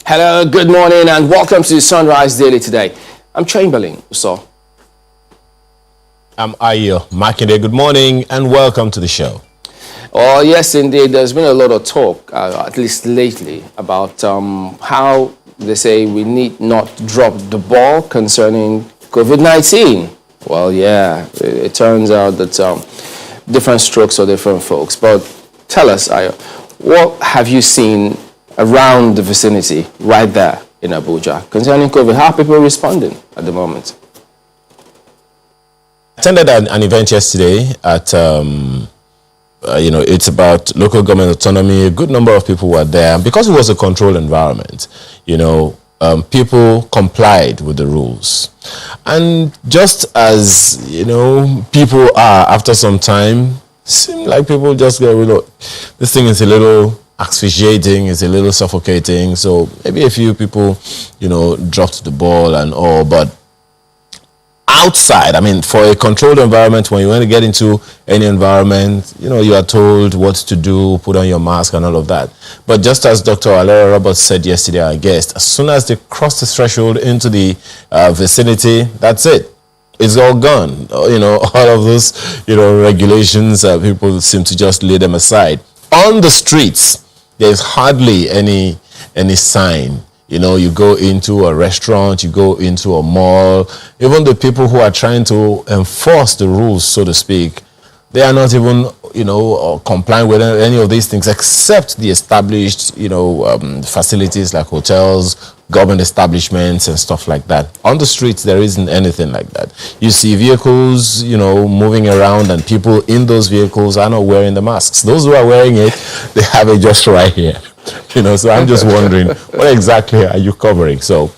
Hello, good morning, and welcome to Sunrise Daily today. I'm Chamberlain, so. I'm Ayo Makinde. Good morning, and welcome to the show. Oh, yes, indeed. There's been a lot of talk, at least lately, about how they say we need not drop the ball concerning COVID-19. Well, yeah, it turns out that different strokes for different folks. But tell us, Ayo, what have you seen around the vicinity right there in Abuja concerning COVID? How are people responding at the moment? I attended an event yesterday at, it's about local government autonomy. A good number of people were there. Because it was a controlled environment, people complied with the rules. And just as, people are after some time, seem like people just get rid of this thing. Is a little asphyxiating, it's a little suffocating. So maybe a few people, dropped the ball and all, but outside, for a controlled environment, when you want to get into any environment, you are told what to do, put on your mask and all of that. But just as Dr. Alera Roberts said yesterday, our guest, as soon as they cross the threshold into the vicinity, that's it. It's all gone. All of those, regulations, people seem to just lay them aside. On the streets, there's hardly any sign. You go into a restaurant, you go into a mall, even the people who are trying to enforce the rules, so to speak, they are not even, complying with any of these things, except the established, facilities like hotels, government establishments and stuff like that. On the streets, there isn't anything like that. You see vehicles, moving around, and people in those vehicles are not wearing the masks. Those who are wearing it, they have it just right here. So I'm just wondering, what exactly are you covering? So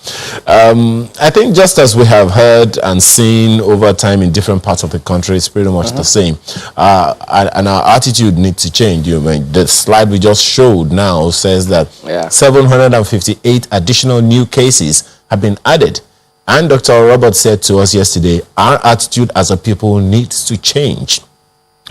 I think just as we have heard and seen over time in different parts of the country, it's pretty much the same. And our attitude needs to change. The slide we just showed now says that 758 additional new cases have been added. And Dr. Roberts said to us yesterday, our attitude as a people needs to change,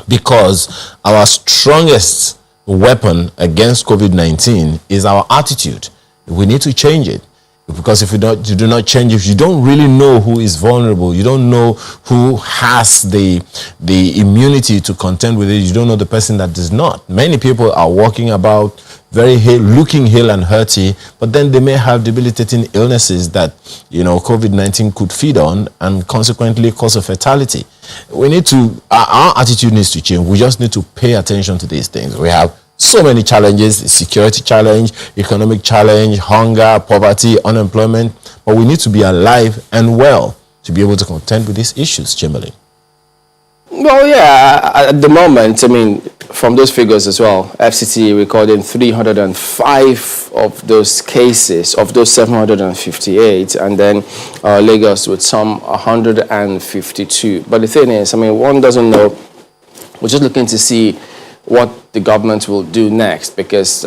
because our strongest weapon against COVID-19 is our attitude. We need to change it, because if you do not change, if you don't really know who is vulnerable, you don't know who has the immunity to contend with it, you don't know the person that does not. Many people are walking about looking hale and hearty, but then they may have debilitating illnesses that COVID-19 could feed on and consequently cause a fatality. Our attitude needs to change. We just need to pay attention to these things. We have so many challenges: security challenge, economic challenge, hunger, poverty, unemployment, but we need to be alive and well to be able to contend with these issues, Chamberlain. Well, yeah, at the moment, from those figures as well, FCT recording 305 of those cases, of those 758, and then Lagos with some 152. But the thing is, one doesn't know. We're just looking to see what the government will do next, because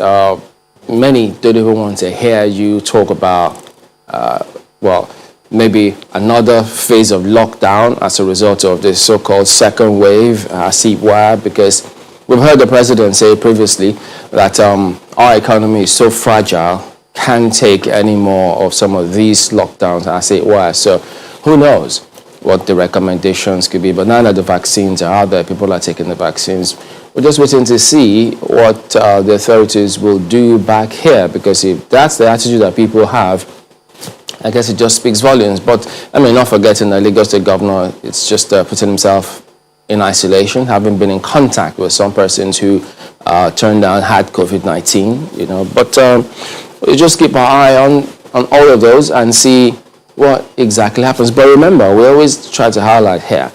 many don't even want to hear you talk about, maybe another phase of lockdown as a result of this so-called second wave, because we've heard the president say previously that our economy is so fragile, can't take any more of some of these lockdowns, So who knows what the recommendations could be. But now that the vaccines are out there, people are taking the vaccines. We're just waiting to see what the authorities will do back here, because if that's the attitude that people have, I guess it just speaks volumes. But not forgetting that Lagos State Governor, it's just putting himself in isolation, having been in contact with some persons who turned down, had COVID-19, But we just keep our eye on all of those and see what exactly happens. But remember, we always try to highlight here,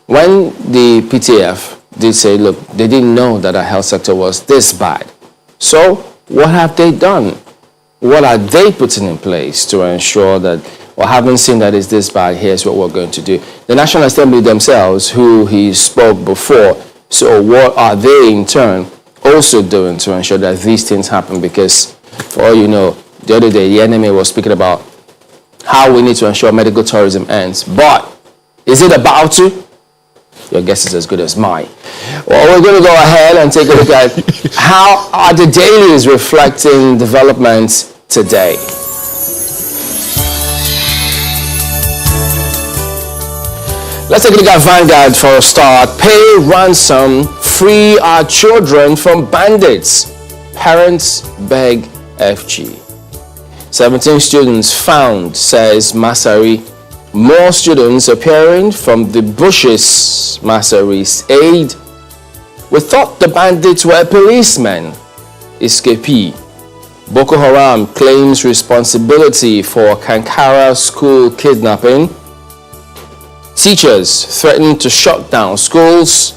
when the PTF did say, look, they didn't know that our health sector was this bad. So what have they done? What are they putting in place to ensure that, or haven't seen that it's this bad, here's what we're going to do? The National Assembly themselves, who he spoke before, so what are they in turn also doing to ensure that these things happen? Because for all you know, the other day, the enemy was speaking about how we need to ensure medical tourism ends. But is it about to? Your guess is as good as mine. Well, we're going to go ahead and take a look at how are the dailies reflecting developments today. Let's take a look at Vanguard for a start. Pay ransom, free our children from bandits. Parents beg FG. 17 students found, says Masari. More students appearing from the bushes, Masari's aid. We thought the bandits were policemen. Escapee. Boko Haram claims responsibility for Kankara school kidnapping. Teachers threaten to shut down schools.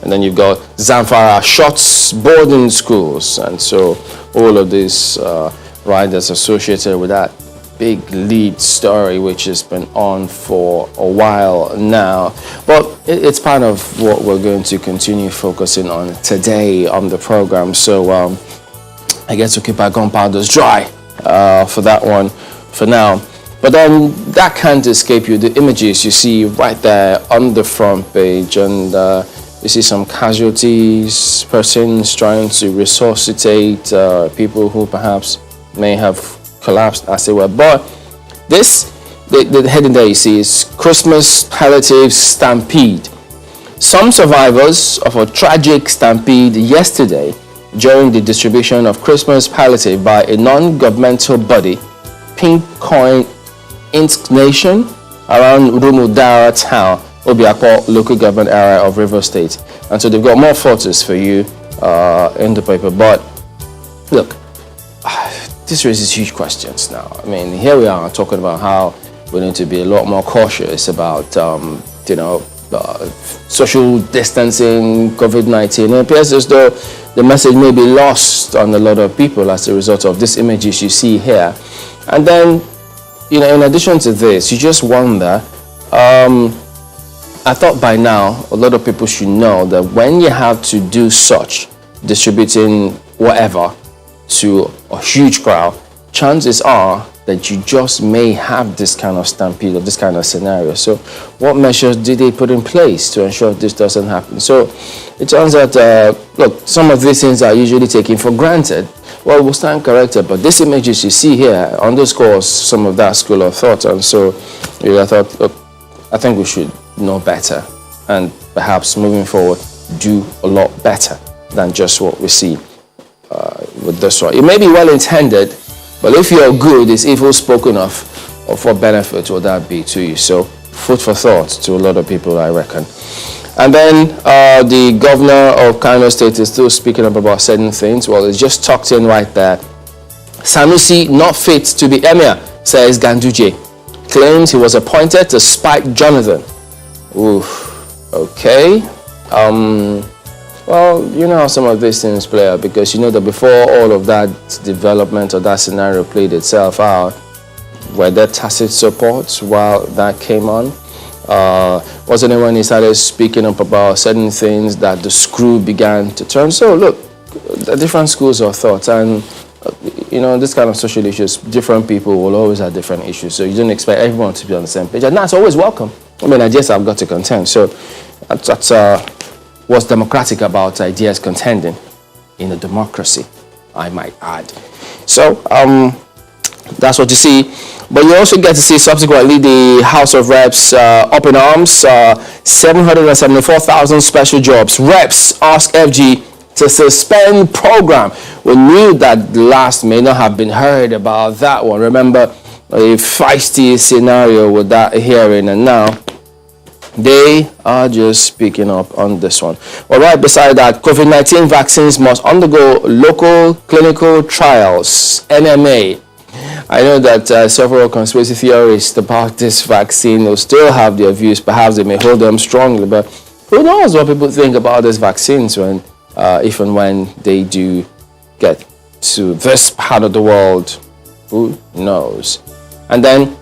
And then you've got Zamfara shuts boarding schools. And so all of these riders associated with that big lead story, which has been on for a while now. But it's part of what we're going to continue focusing on today on the program. So I guess we'll keep our gunpowders dry for that one for now. But then that can't escape you. The images you see right there on the front page, and you see some casualties, persons trying to resuscitate people who perhaps may have collapsed as they were. But this, the heading there you see is Christmas Palliative Stampede. Some survivors of a tragic stampede yesterday during the distribution of Christmas palliative by a non-governmental body, Pink Coin Inc. Nation, around Rumudara town, Obiako local government area of River State. And so they've got more photos for you in the paper. But look, this raises huge questions now. I mean, here we are talking about how we need to be a lot more cautious about, social distancing, COVID-19. It appears as though the message may be lost on a lot of people as a result of these images you see here. And then, in addition to this, you just wonder, I thought by now a lot of people should know that when you have to do such, distributing whatever to a huge crowd, chances are that you just may have this kind of stampede or this kind of scenario. So what measures did they put in place to ensure this doesn't happen? So it turns out, look, some of these things are usually taken for granted. Well, we'll stand corrected, but these images you see here underscores some of that school of thought. And so I thought, look, I think we should know better and perhaps moving forward do a lot better than just what we see with this one. It may be well intended, but if you're good, it's evil spoken of what benefit would that be to you? So food for thought to a lot of people, I reckon. And then the governor of Kano State is still speaking up about certain things. Well, it's just tucked in right there. Sanusi not fit to be emir, says Ganduje. Claims he was appointed to spite Jonathan. Oof, okay. Well, you know how some of these things play out, because you know that before all of that development or that scenario played itself out, were there tacit supports while that came on? Wasn't it when he started speaking up about certain things that the screw began to turn? So look, the different schools of thought, and this kind of social issues, different people will always have different issues. So you don't expect everyone to be on the same page, and that's always welcome. I mean, ideas have got to contend. So that's what's democratic about ideas contending in a democracy, I might add. So that's what you see. But you also get to see subsequently the House of Reps up in arms, 774,000 special jobs. Reps ask FG to suspend program. We knew that the last may not have been heard about that one. Remember a feisty scenario with that hearing, and now they are just speaking up on this one. All right, beside that, COVID-19 vaccines must undergo local clinical trials, NMA. I know that several conspiracy theorists about this vaccine will still have their views. Perhaps they may hold them strongly, but who knows what people think about these vaccines when, if and when they do get to this part of the world. Who knows? And then,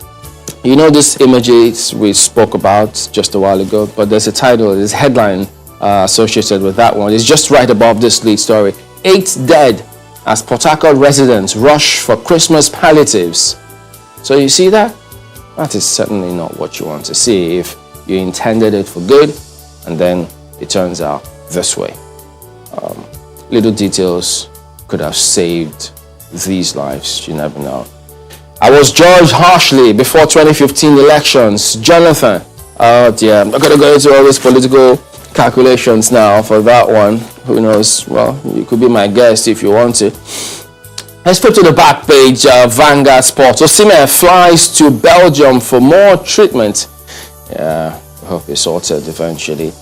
these images we spoke about just a while ago, but there's a title, there's a headline associated with that one. It's just right above this lead story. 8 dead as Port Harcourt residents rush for Christmas palliatives. So you see that? That is certainly not what you want to see if you intended it for good and then it turns out this way. Little details could have saved these lives, you never know. I was judged harshly before 2015 elections. Jonathan, Oh dear, I'm not going to go into all these political calculations now for that one. Who knows? Well, you could be my guest if you want to. Let's flip to the back page, Vanguard Sports. Osimhen flies to Belgium for more treatment. Yeah, I hope it's sorted eventually.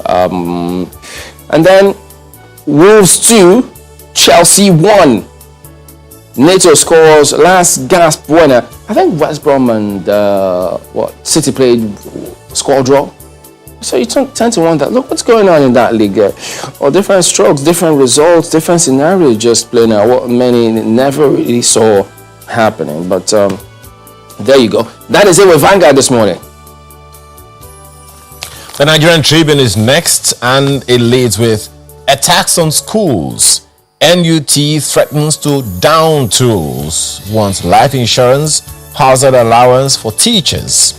And then Wolves 2, Chelsea 1. NATO scores last gasp winner. I think West Brom and City played score draw. So you tend to wonder, look, what's going on in that league? Or different strokes, different results, different scenarios just playing out, what many never really saw happening. But there you go. That is it with Vanguard this morning. The Nigerian Tribune is next, and it leads with attacks on schools. NUT threatens to down tools, wants life insurance, hazard allowance for teachers.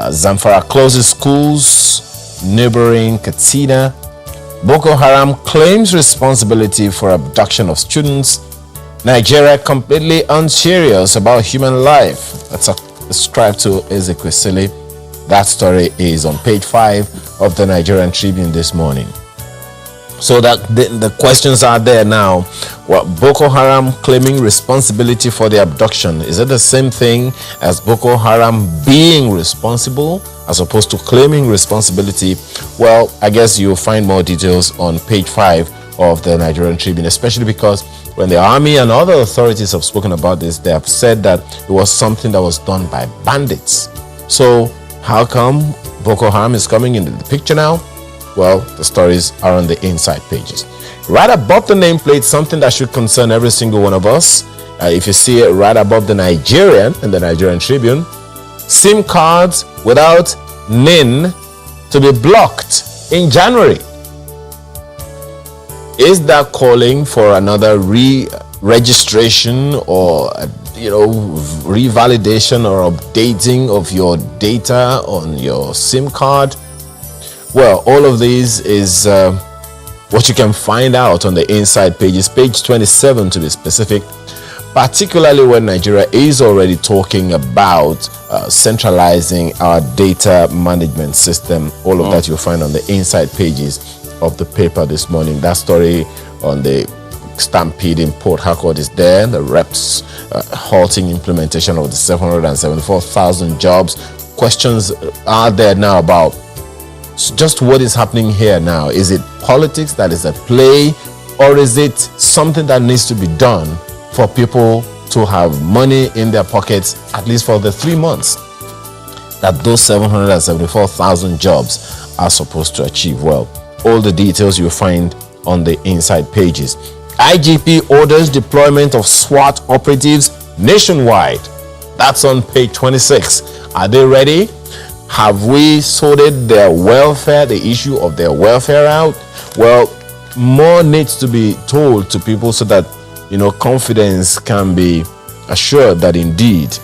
Zamfara closes schools, neighboring Katsina. Boko Haram claims responsibility for abduction of students. Nigeria completely unserious about human life. That's ascribed to Ezekwesili. That story is on page 5 of the Nigerian Tribune this morning. So that the questions are there now. Well, Boko Haram claiming responsibility for the abduction. Is it the same thing as Boko Haram being responsible as opposed to claiming responsibility? Well, I guess you'll find more details on page 5 of the Nigerian Tribune, especially because when the army and other authorities have spoken about this, they have said that it was something that was done by bandits. So how come Boko Haram is coming into the picture now? Well, the stories are on the inside pages. Right above the nameplate, something that should concern every single one of us. If you see it right above the Nigerian in the Nigerian Tribune, SIM cards without NIN to be blocked in January. Is that calling for another re-registration or revalidation or updating of your data on your SIM card? Well, all of these is what you can find out on the inside pages, page 27 to be specific, particularly when Nigeria is already talking about centralizing our data management system. All of that you'll find on the inside pages of the paper this morning. That story on the stampede in Port Harcourt is there. The reps halting implementation of the 774,000 jobs. Questions are there now about just what is happening here now. Is it politics that is at play, or is it something that needs to be done for people to have money in their pockets, at least for the 3 months that those 774,000 jobs are supposed to achieve? Well, all the details you'll find on the inside pages. IGP orders deployment of SWAT operatives nationwide. That's on page 26. Are they ready? Have we sorted their welfare, the issue of their welfare out? Well, more needs to be told to people so that, confidence can be assured that indeed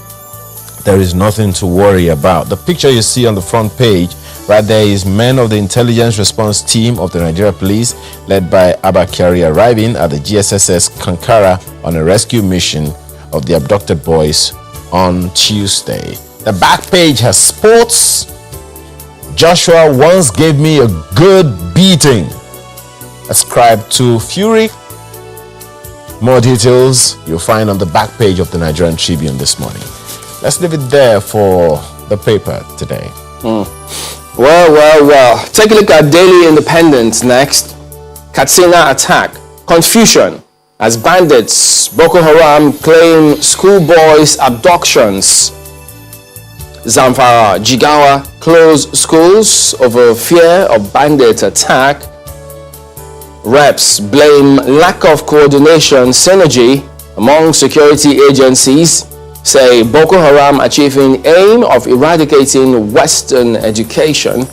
there is nothing to worry about. The picture you see on the front page right there is men of the intelligence response team of the Nigeria Police, led by Abba Kyari, arriving at the GSSS Kankara on a rescue mission of the abducted boys on Tuesday. The back page has sports. Joshua once gave me a good beating, ascribed to Fury. More details you'll find on the back page of the Nigerian Tribune this morning. Let's leave it there for the paper today. Well. Take a look at Daily Independent next. Katsina attack. Confusion as bandits Boko Haram claim schoolboys abductions. Zamfara, Jigawa close schools over fear of bandit attack. Reps blame lack of coordination synergy among security agencies. Say Boko Haram achieving aim of eradicating Western education.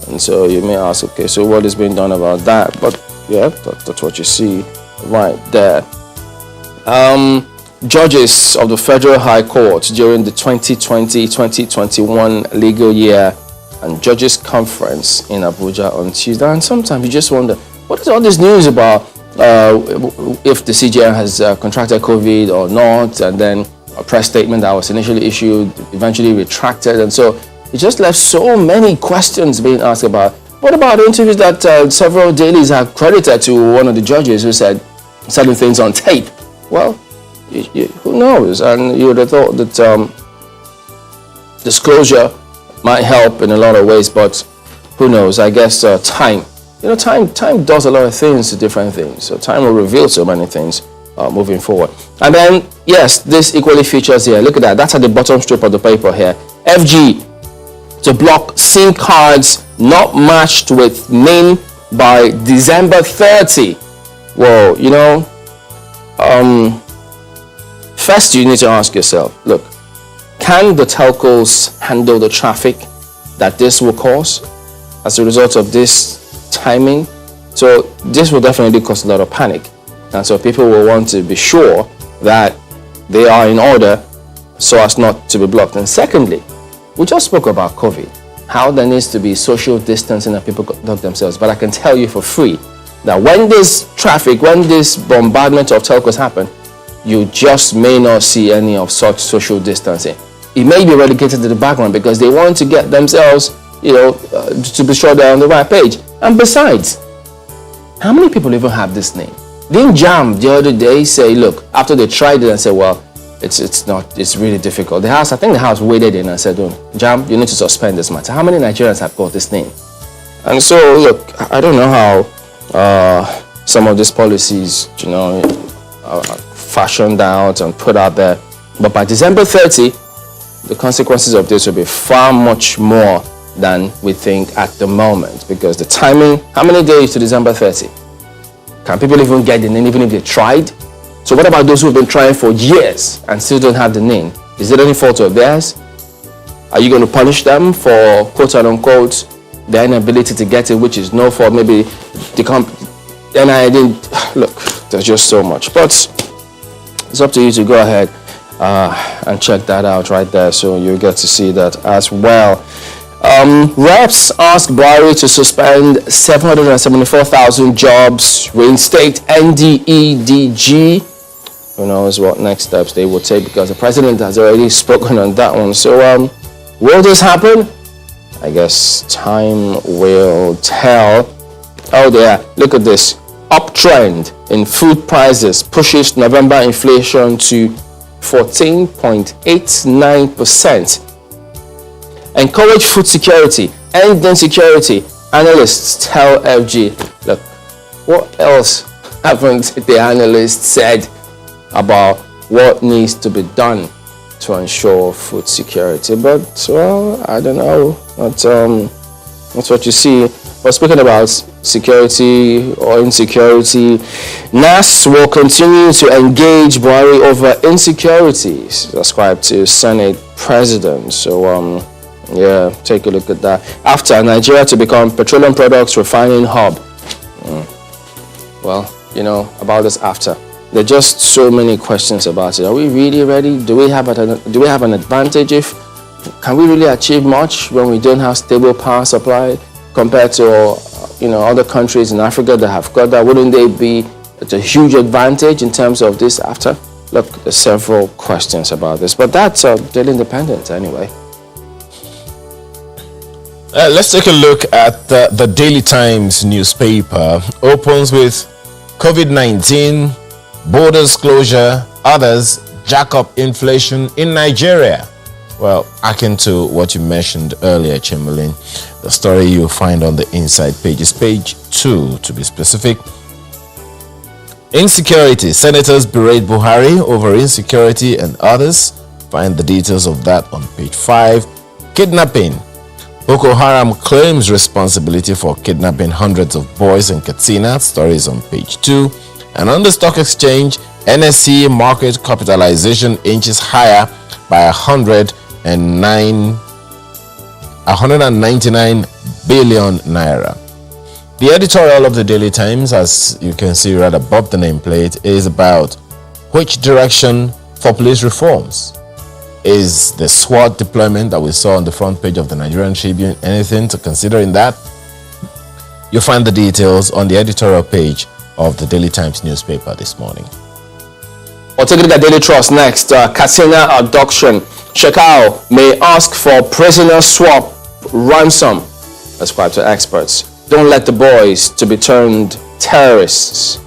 And so you may ask, okay, so what is being done about that? But yeah, that's what you see right there. Judges of the Federal High Court during the 2020-2021 legal year and Judges Conference in Abuja on Tuesday. And sometimes you just wonder, what is all this news about if the CJN has contracted COVID or not, and then a press statement that was initially issued, eventually retracted. And so it just left so many questions being asked about. What about interviews that several dailies have credited to one of the judges who said certain things on tape? Well, who knows? And you would have thought that disclosure might help in a lot of ways, but who knows? I guess time. Time does a lot of things to different things. So time will reveal so many things moving forward. And then, yes, this equally features here. Look at that. That's at the bottom strip of the paper here. FG to block SIM cards not matched with NIN by December 30. Well, first you need to ask yourself, look, can the telcos handle the traffic that this will cause as a result of this timing? So this will definitely cause a lot of panic. And so people will want to be sure that they are in order so as not to be blocked. And secondly, we just spoke about COVID, how there needs to be social distancing and people conduct themselves. But I can tell you for free that when this traffic, when this bombardment of telcos happen, you just may not see any of such social distancing. It may be relegated to the background because they want to get themselves, to be sure they're on the right page. And besides, how many people even have this name? Didn't Jam the other day say, look, after they tried it and said, well, it's really difficult. I think the house waded in and said, oh, Jam, you need to suspend this matter. How many Nigerians have got this name? And so, look, I don't know how some of these policies, are fashioned out and put out there. But by December 30, the consequences of this will be far much more than we think at the moment. Because the timing, how many days to December 30? Can people even get the name even if they tried? So what about those who have been trying for years and still don't have the name? Is it any fault of theirs? Are you going to punish them for quote unquote their inability to get it, which is no fault? Maybe then I didn't look. There's just so much, but it's up to you to go ahead and check that out right there, so you get to see that as well. Reps ask Buhari to suspend 774,000 jobs, reinstate NDEDG. Who knows what next steps they will take, because the president has already spoken on that one. So will this happen? I guess time will tell. Oh yeah, look at this. Uptrend in food prices pushes November inflation to 14.89%. Encourage food security, end insecurity. Analysts tell FG. Look, what else haven't the analysts said about what needs to be done to ensure food security? But, well, I don't know. That's what you see. But speaking about security or insecurity, NAS will continue to engage Buhari over insecurities, ascribed to Senate President. So, yeah, take a look at that. After Nigeria to become petroleum products refining hub. Well, about this after. There are just so many questions about it. Are we really ready? Do we have an advantage? Can we really achieve much when we don't have stable power supply compared to other countries in Africa that have got that? Wouldn't they be at a huge advantage in terms of this after? Look, there's several questions about this, but that's Daily Independent anyway. Let's take a look at the Daily Times newspaper. Opens with COVID-19, borders closure, others jack up inflation in Nigeria. Well, akin to what you mentioned earlier, Chamberlain, the story you'll find on the inside page is page 2, to be specific. Insecurity. Senators berate Buhari over insecurity and others. Find the details of that on page 5. Kidnapping. Boko Haram claims responsibility for kidnapping hundreds of boys in Katsina. Stories on page 2. And on the stock exchange, NSE market capitalization inches higher by 199 billion naira. The editorial of the Daily Times, as you can see right above the nameplate, is about which direction for police reforms. Is the SWAT deployment that we saw on the front page of the Nigerian Tribune anything to consider in that? You'll find the details on the editorial page of the Daily Times newspaper this morning. We'll take a look at Daily Trust next. Katsina abduction. Shekau may ask for prisoner swap ransom, ascribed to experts. Don't let the boys to be turned terrorists.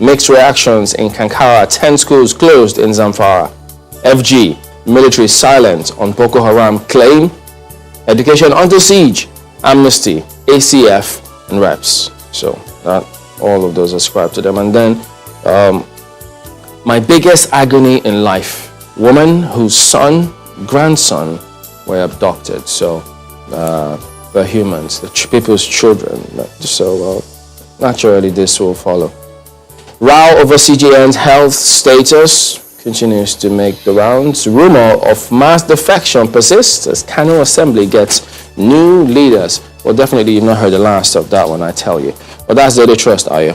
Mixed reactions in Kankara, 10 schools closed in Zamfara. FG, military silent on Boko Haram claim. Education under siege, amnesty, ACF, and reps. So that all of those ascribed to them. And then my biggest agony in life, woman whose grandson were abducted. So the humans, people's children. So naturally this will follow. Row over CGN's health status continues to make the rounds. Rumor of mass defection persists as Kano Assembly gets new leaders. Well, definitely you've not heard the last of that one, I tell you. But that's Daily Trust, Ayo.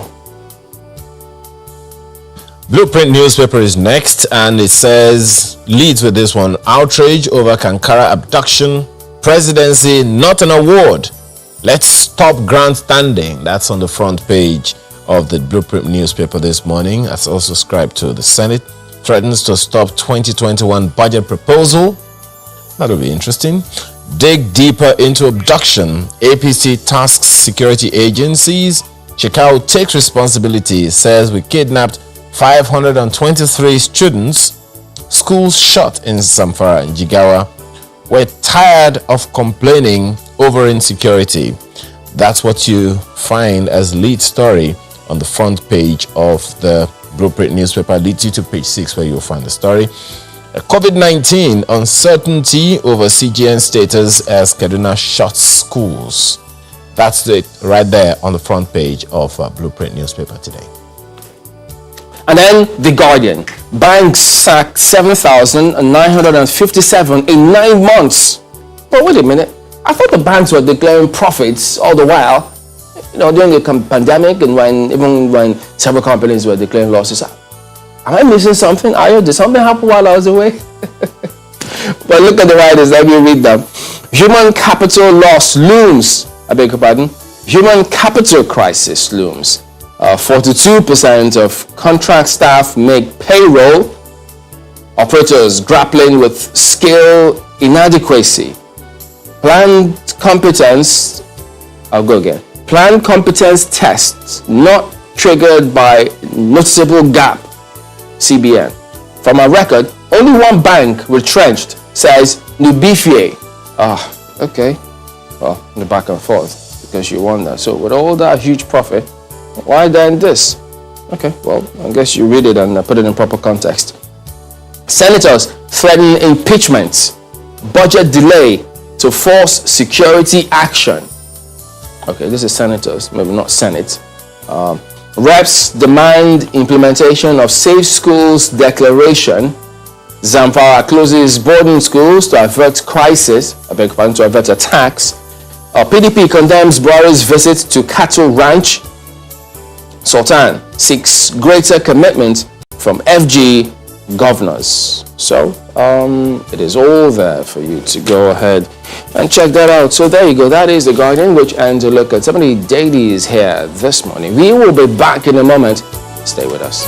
Blueprint newspaper is next, and it says, leads with this one, outrage over Kankara abduction, presidency not an award. Let's stop grandstanding. That's on the front page of the Blueprint newspaper this morning. That's also subscribed to the Senate. Threatens to stop 2021 budget proposal. That'll be interesting. Dig deeper into abduction. APC tasks security agencies. Shekau takes responsibility. Says we kidnapped 523 students. Schools shut in Zamfara and Jigawa. We're tired of complaining over insecurity. That's what you find as lead story on the front page of the Blueprint newspaper. Leads you to page 6 where you'll find the story. COVID-19 uncertainty over CGN status as Kaduna shuts schools. That's it right there on the front page of Blueprint newspaper today. And then The Guardian. Banks sack 7,957 in 9 months. But wait a minute. I thought the banks were declaring profits all the while. During the pandemic and even when several companies were declaring losses. Am I missing something? Did something happen while I was away? But look at the writers. Let me read them. Human capital loss looms. I beg your pardon. Human capital crisis looms. 42% of contract staff make payroll. Operators grappling with skill inadequacy. Planned competence. I'll go again. Planned competence tests not triggered by noticeable gap. CBN. From my record, only one bank retrenched, says Nubifie. Okay. Well, in the back and forth, because you won that. So with all that huge profit, why then this? Okay, well, I guess you read it and put it in proper context. Senators threaten impeachment. Budget delay to force security action. Okay, this is senators, maybe not Senate. Reps demand implementation of Safe Schools Declaration. Zamfara closes boarding schools to avert crisis, to avert attacks. PDP condemns Buhari's visit to cattle ranch. Sultan seeks greater commitment from FG governors. So it is all there for you to go ahead and check that out. So there you go. That is The Guardian, which ends a look at some of the dailies here this morning. We will be back in a moment. Stay with us.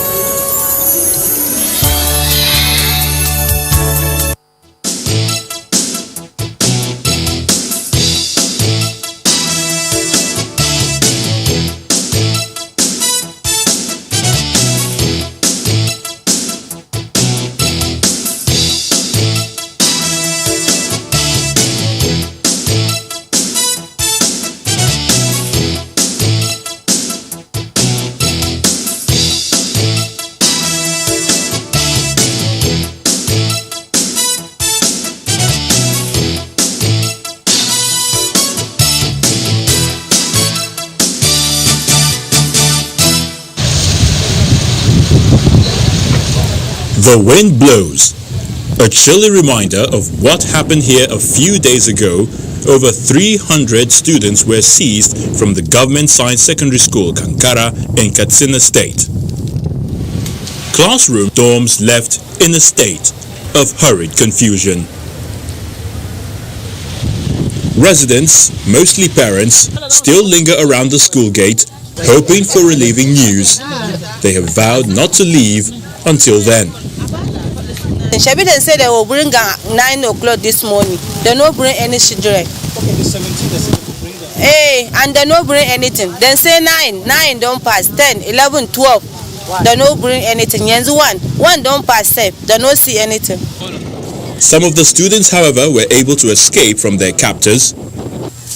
The wind blows. A chilly reminder of what happened here a few days ago. Over 300 students were seized from the government science secondary school Kankara in Katsina State. Classroom dorms left in a state of hurried confusion. Residents, mostly parents, still linger around the school gate, hoping for relieving news. They have vowed not to leave until then. Shabi then said they will bring 9 o'clock this morning. They no bring any children. Okay, the 17 they said they could bring them. Hey, and they no bring anything. Then say 9 don't pass, 10, 11, 12. They no bring anything. Yenzu 1 don't pass, they no see anything. Some of the students, however, were able to escape from their captors.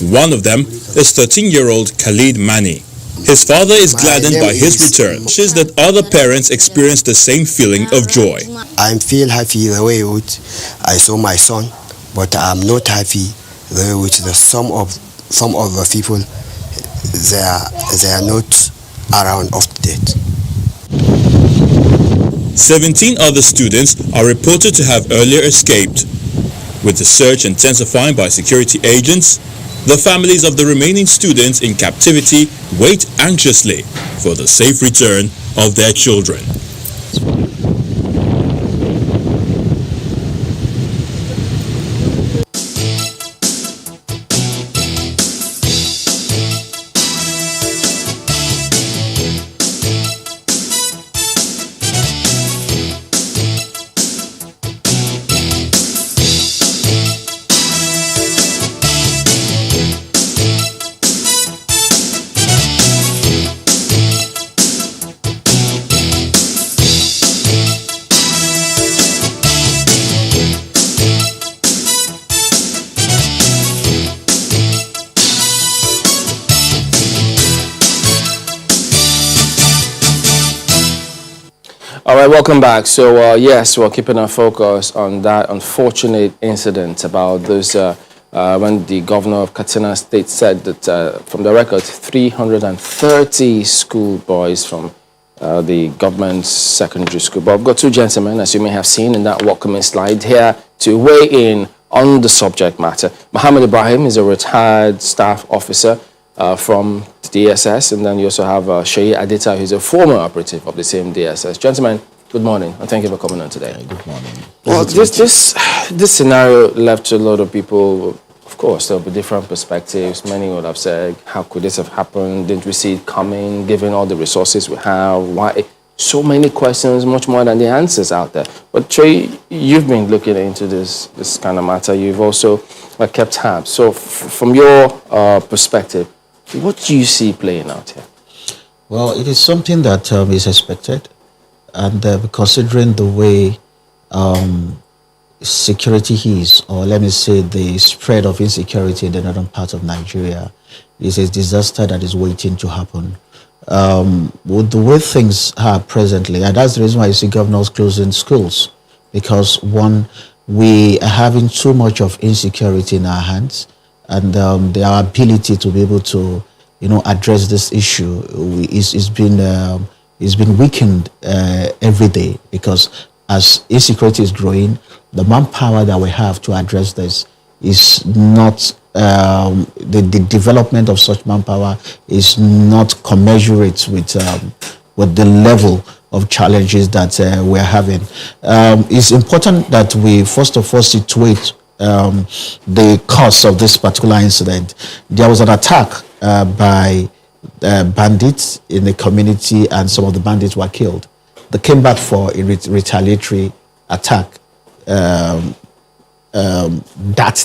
One of them is 13-year-old Khalid Mani. His father is gladdened by his return. He says that other parents experience the same feeling of joy. I feel happy the way I saw my son, but I'm not happy the way some of the people they are not around up to date. 17 other students are reported to have earlier escaped. With the search intensifying by security agents, the families of the remaining students in captivity wait anxiously for the safe return of their children. All right, welcome back. So, yes, we're keeping our focus on that unfortunate incident about those when the governor of Katsina State said that, from the record, 330 schoolboys from the government secondary school. But I've got two gentlemen, as you may have seen in that welcoming slide, here to weigh in on the subject matter. Muhammad Ibrahim is a retired staff officer from DSS, and then you also have Sheyi Adita, who's a former operative of the same DSS. Gentlemen, good morning, and thank you for coming on today. Good morning. Well, this scenario left a lot of people, of course, there'll be different perspectives. Many would have said, how could this have happened? Didn't we see it coming, given all the resources we have? Why? So many questions, much more than the answers out there. But Trey, you've been looking into this kind of matter. You've also kept tabs. So from your perspective, what do you see playing out here? Well, it is something that is expected, and considering the way security is, or let me say the spread of insecurity in the northern part of Nigeria, is a disaster that is waiting to happen. With the way things are presently, and that's the reason why you see governors closing schools, because one, we are having too much of insecurity in our hands, and our ability to be able to, address this issue is been weakened every day, because as insecurity is growing, the manpower that we have to address this is not the development of such manpower is not commensurate with the level of challenges that we're having. It's important that we first of all situate the cause of this particular incident. There was an attack by bandits in the community, and some of the bandits were killed. They came back for a retaliatory attack that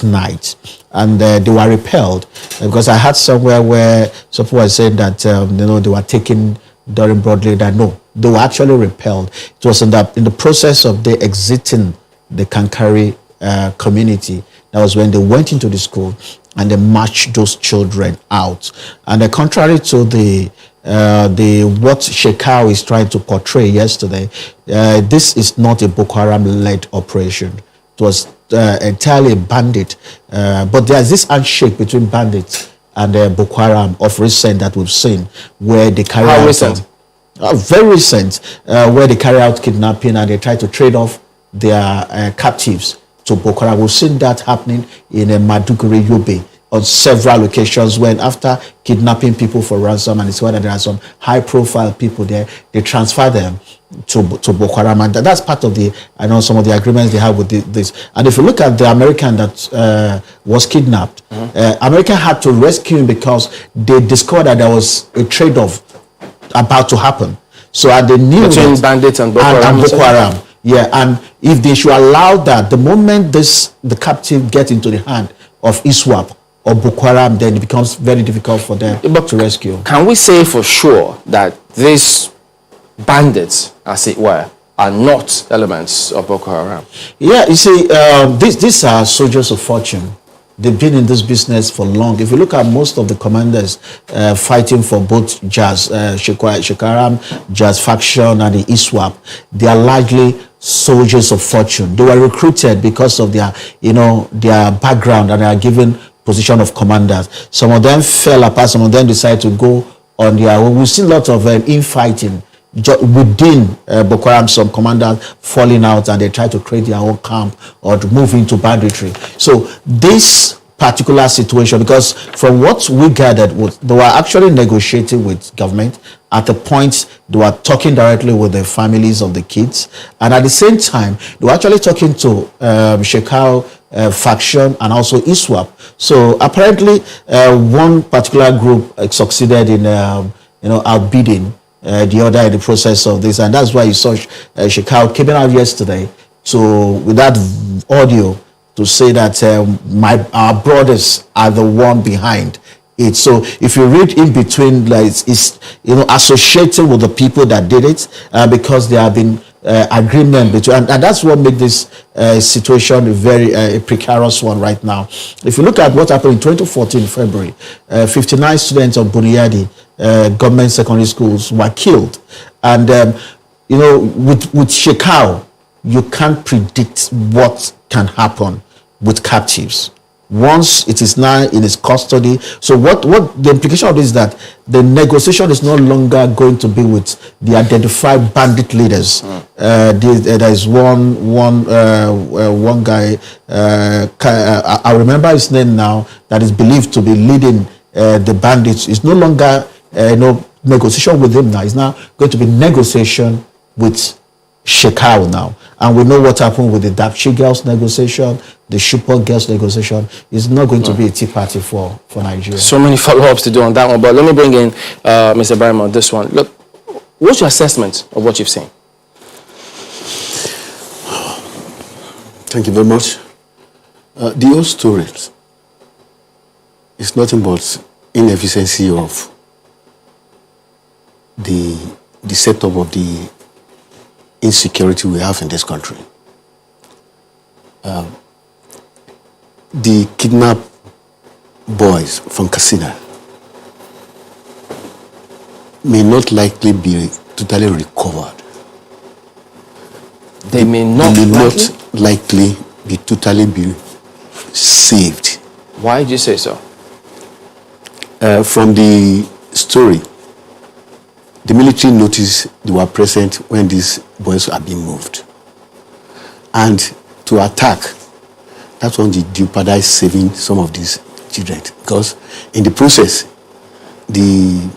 night, and they were repelled, because I heard somewhere where some people were saying that they were taken during broad daylight. No, they were actually repelled. It was in the process of they exiting the Kankari community. That was when they went into the school and they marched those children out. And contrary to the what Shekau is trying to portray yesterday, this is not a Boko Haram-led operation. It was entirely bandit. But there's this handshake between bandits and Boko Haram of recent that we've seen, where they carry out... recent? Very recent, where they carry out kidnapping and they try to trade off their captives to Boko Haram. We've seen that happening in Maduguri, Yobe, on several occasions, when after kidnapping people for ransom, and it's whether there are some high-profile people there, they transfer them to Boko Haram, and that's part of some of the agreements they have with this. And if you look at the American that was kidnapped, America had to rescue him because they discovered that there was a trade-off about to happen. So they knew between bandits and Boko Haram. Yeah, and if they should allow that, the moment the captive get into the hand of ISWAP or Boko Haram, then it becomes very difficult for them to rescue. Can we say for sure that these bandits, as it were, are not elements of Boko Haram? Yeah, you see, these are soldiers of fortune. They've been in this business for long. If you look at most of the commanders fighting for both Shekaram, Jazz faction, and the ISWAP, they are largely soldiers of fortune. They were recruited because of their, their background, and they are given position of commanders. Some of them fell apart. Some of them decided to go on their own. We've seen lots of infighting within Boko Haram, some commanders falling out, and they try to create their own camp or to move into banditry. So this particular situation, because from what we gathered, they were actually negotiating with government. At the point, they were talking directly with the families of the kids, and at the same time, they were actually talking to Shekau faction and also ISWAP. So apparently, one particular group succeeded in outbidding the other in the process of this, and that's why you saw Shekau came out yesterday with that audio to say that our brothers are the one behind it. So if you read in between, like it's associated with the people that did it, because there have been agreement between, and that's what makes this situation a very precarious one right now. If you look at what happened in 2014 February, 59 students of Buniyadi government secondary schools were killed, and with Shekau, you can't predict what can happen with captives once it is now in its custody. So what the implication of this is that the negotiation is no longer going to be with the identified bandit leaders. There is one guy, I remember his name now, that is believed to be leading the bandits. It's no longer negotiation with him now. It's now going to be negotiation with Shekau now. And we know what happened with the Dapchi girls negotiation, the Shupon girls negotiation. It's not going to be a tea party for Nigeria. So many follow-ups to do on that one, but let me bring in Mr. Ibrahim on this one. Look, what's your assessment of what you've seen? Thank you very much. The whole story is nothing but inefficiency of the setup of the insecurity we have in this country. The kidnapped boys from Katsina may not likely be totally recovered. They may not likely be totally saved. Why did you say so? From the story, the military noticed they were present when these boys are being moved. And to attack, that's when they jeopardized saving some of these children. Because in the process, the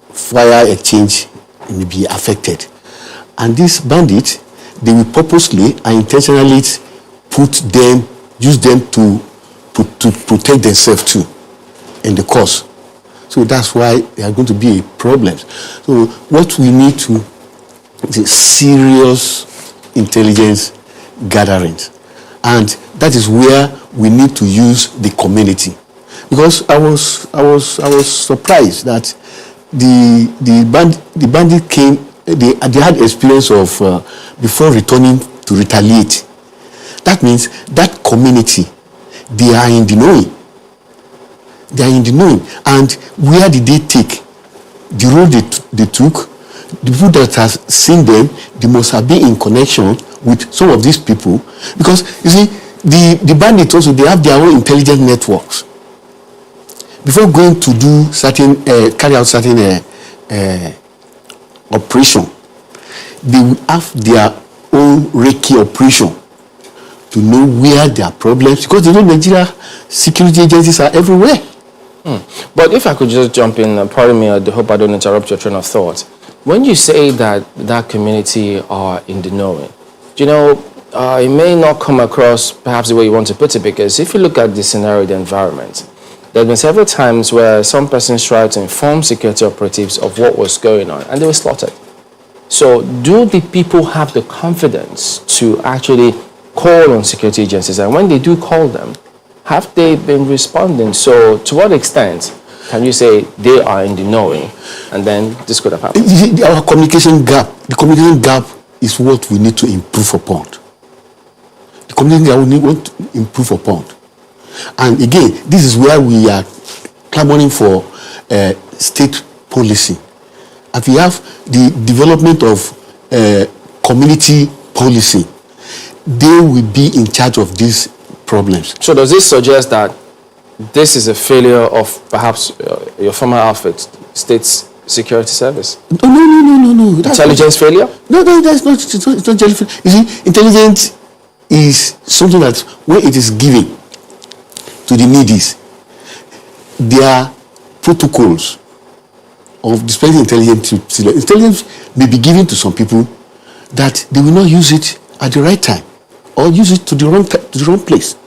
fire exchange may be affected. And these bandits, they will purposely and intentionally use them to protect themselves too in the cause. So that's why there are going to be problems. So what we need is serious intelligence gatherings. And that is where we need to use the community. Because I was surprised that the bandit came, they had experience of before returning to retaliate. That means that community, they are in the knowing. They are in the knowing. And where did they take? The road they took, the people that have seen them, they must have been in connection with some of these people. Because, you see, the bandits also, they have their own intelligence networks. Before going to do carry out certain operation, they will have their own Reiki operation to know where there are problems. Because they know Nigeria security agencies are everywhere. But if I could just jump in, pardon me, I hope I don't interrupt your train of thought. When you say that community are in the knowing, it may not come across perhaps the way you want to put it, because if you look at the scenario, the environment, there have been several times where some persons tried to inform security operatives of what was going on, and they were slaughtered. So do the people have the confidence to actually call on security agencies? And when they do call them, have they been responding? So to what extent can you say they are in the knowing and then this could have happened? Our communication gap, the communication gap is what we need to improve upon. The communication gap we need to improve upon. And again, this is where we are clamoring for state policy. If we have the development of community policy, they will be in charge of these problems. So does this suggest that this is a failure of perhaps your former outfit, State's Security Service? No. Intelligence failure? No, that's not. It's not intelligence. You see, intelligence is something that when it is given to the needies, there are protocols of displaying intelligence. Intelligence may be given to some people that they will not use it at the right time or use it to the wrong place.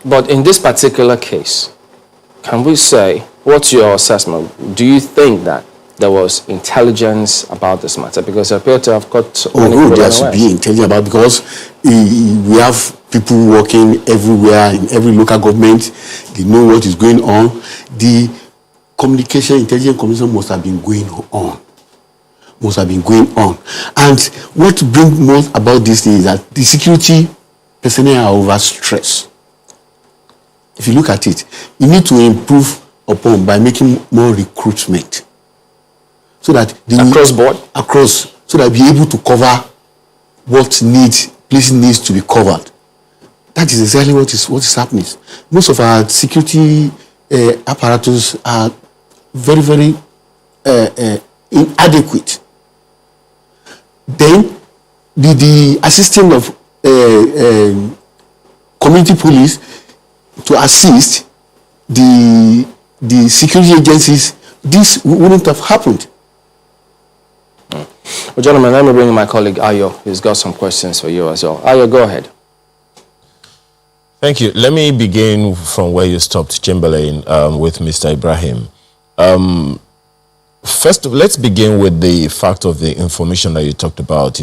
But in this particular case, can we say, what's your assessment? Do you think that there was intelligence about this matter? Because I appear to have got many people there should be intelligence about, because we have people working everywhere in every local government. They know what is going on. The intelligence commission must have been going on. And what brings most about this thing is that the security personnel are overstressed. If you look at it, you need to improve upon by making more recruitment, so that so that be able to cover what places needs to be covered. That is exactly what is happening. Most of our security apparatus are very, very inadequate. Then the assistance of community police to assist the security agencies, this wouldn't have happened. Well, gentlemen, let me bring in my colleague Ayo. He's got some questions for you as well. Ayo, go ahead. Thank you. Let me begin from where you stopped, Chamberlain, with Mr. Ibrahim. First, let's begin with the fact of the information that you talked about,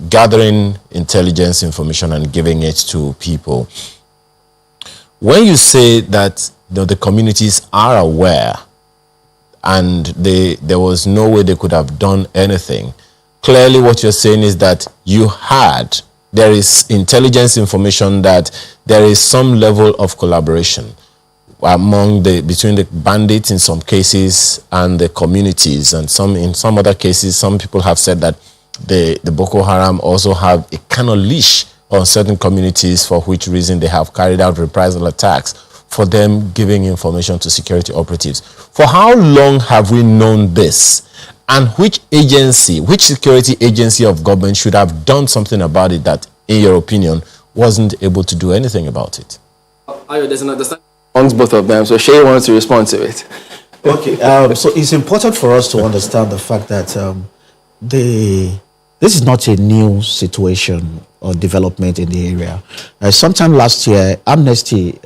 gathering intelligence information and giving it to people. When you say that the communities are aware and there was no way they could have done anything, clearly what you're saying is that there is intelligence information that there is some level of collaboration between the bandits in some cases and the communities, and in some other cases, some people have said that the Boko Haram also have a kind of leash on certain communities, for which reason they have carried out reprisal attacks for them giving information to security operatives. For how long have we known this? And which security agency of government should have done something about it that, in your opinion, wasn't able to do anything about it? There's an understanding amongst both of them, so Shay wants to respond to it. Okay, so it's important for us to understand the fact that this is not a new situation or development in the area. Sometime last year, amnesty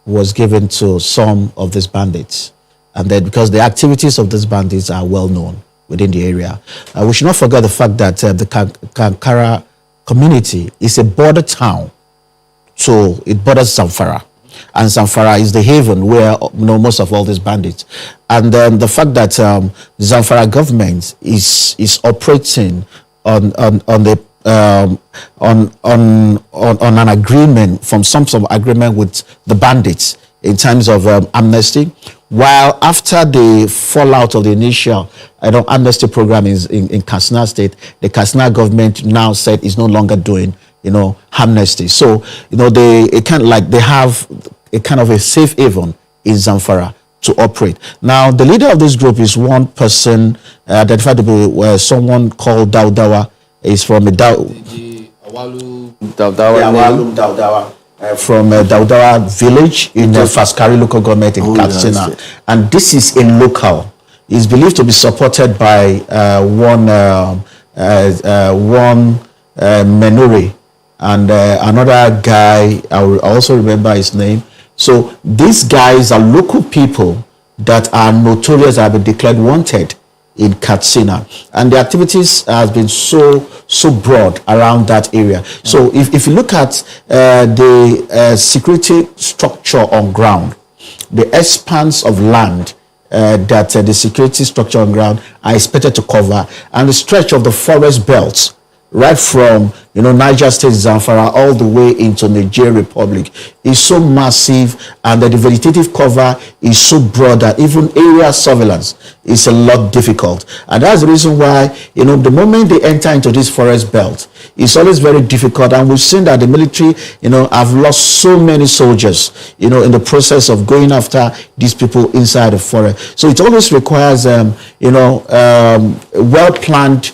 was given to some of these bandits. And then because the activities of these bandits are well known within the area, we should not forget the fact that the Kankara community is a border town. So it borders Zamfara. And Zamfara is the haven where most of all these bandits. And then the fact that the Zamfara government is operating on an agreement, from some sort of agreement with the bandits in terms of amnesty, while after the fallout of the initial amnesty program in Katsina State, the Katsina government now said is no longer doing amnesty. So they have a kind of a safe haven in Zamfara to operate. Now the leader of this group is one person identified to be someone called Daudawa. Is from Awalu Daudawa. From Daudawa village in Faskari local government in Katsina. And this is a local. It's believed to be supported by one Menore and another guy. I will also remember his name. So these guys are local people that are notorious, have been declared wanted in Katsina, and the activities has been so broad around that area. So if you look at the security structure on ground, the expanse of land that the security structure on ground are expected to cover, and the stretch of the forest belts right from Niger State, Zamfara, all the way into Niger Republic is so massive, and the vegetative cover is so broad that even area surveillance is a lot difficult. And that's the reason why the moment they enter into this forest belt, it's always very difficult. And we've seen that the military have lost so many soldiers in the process of going after these people inside the forest. So it always requires well-planned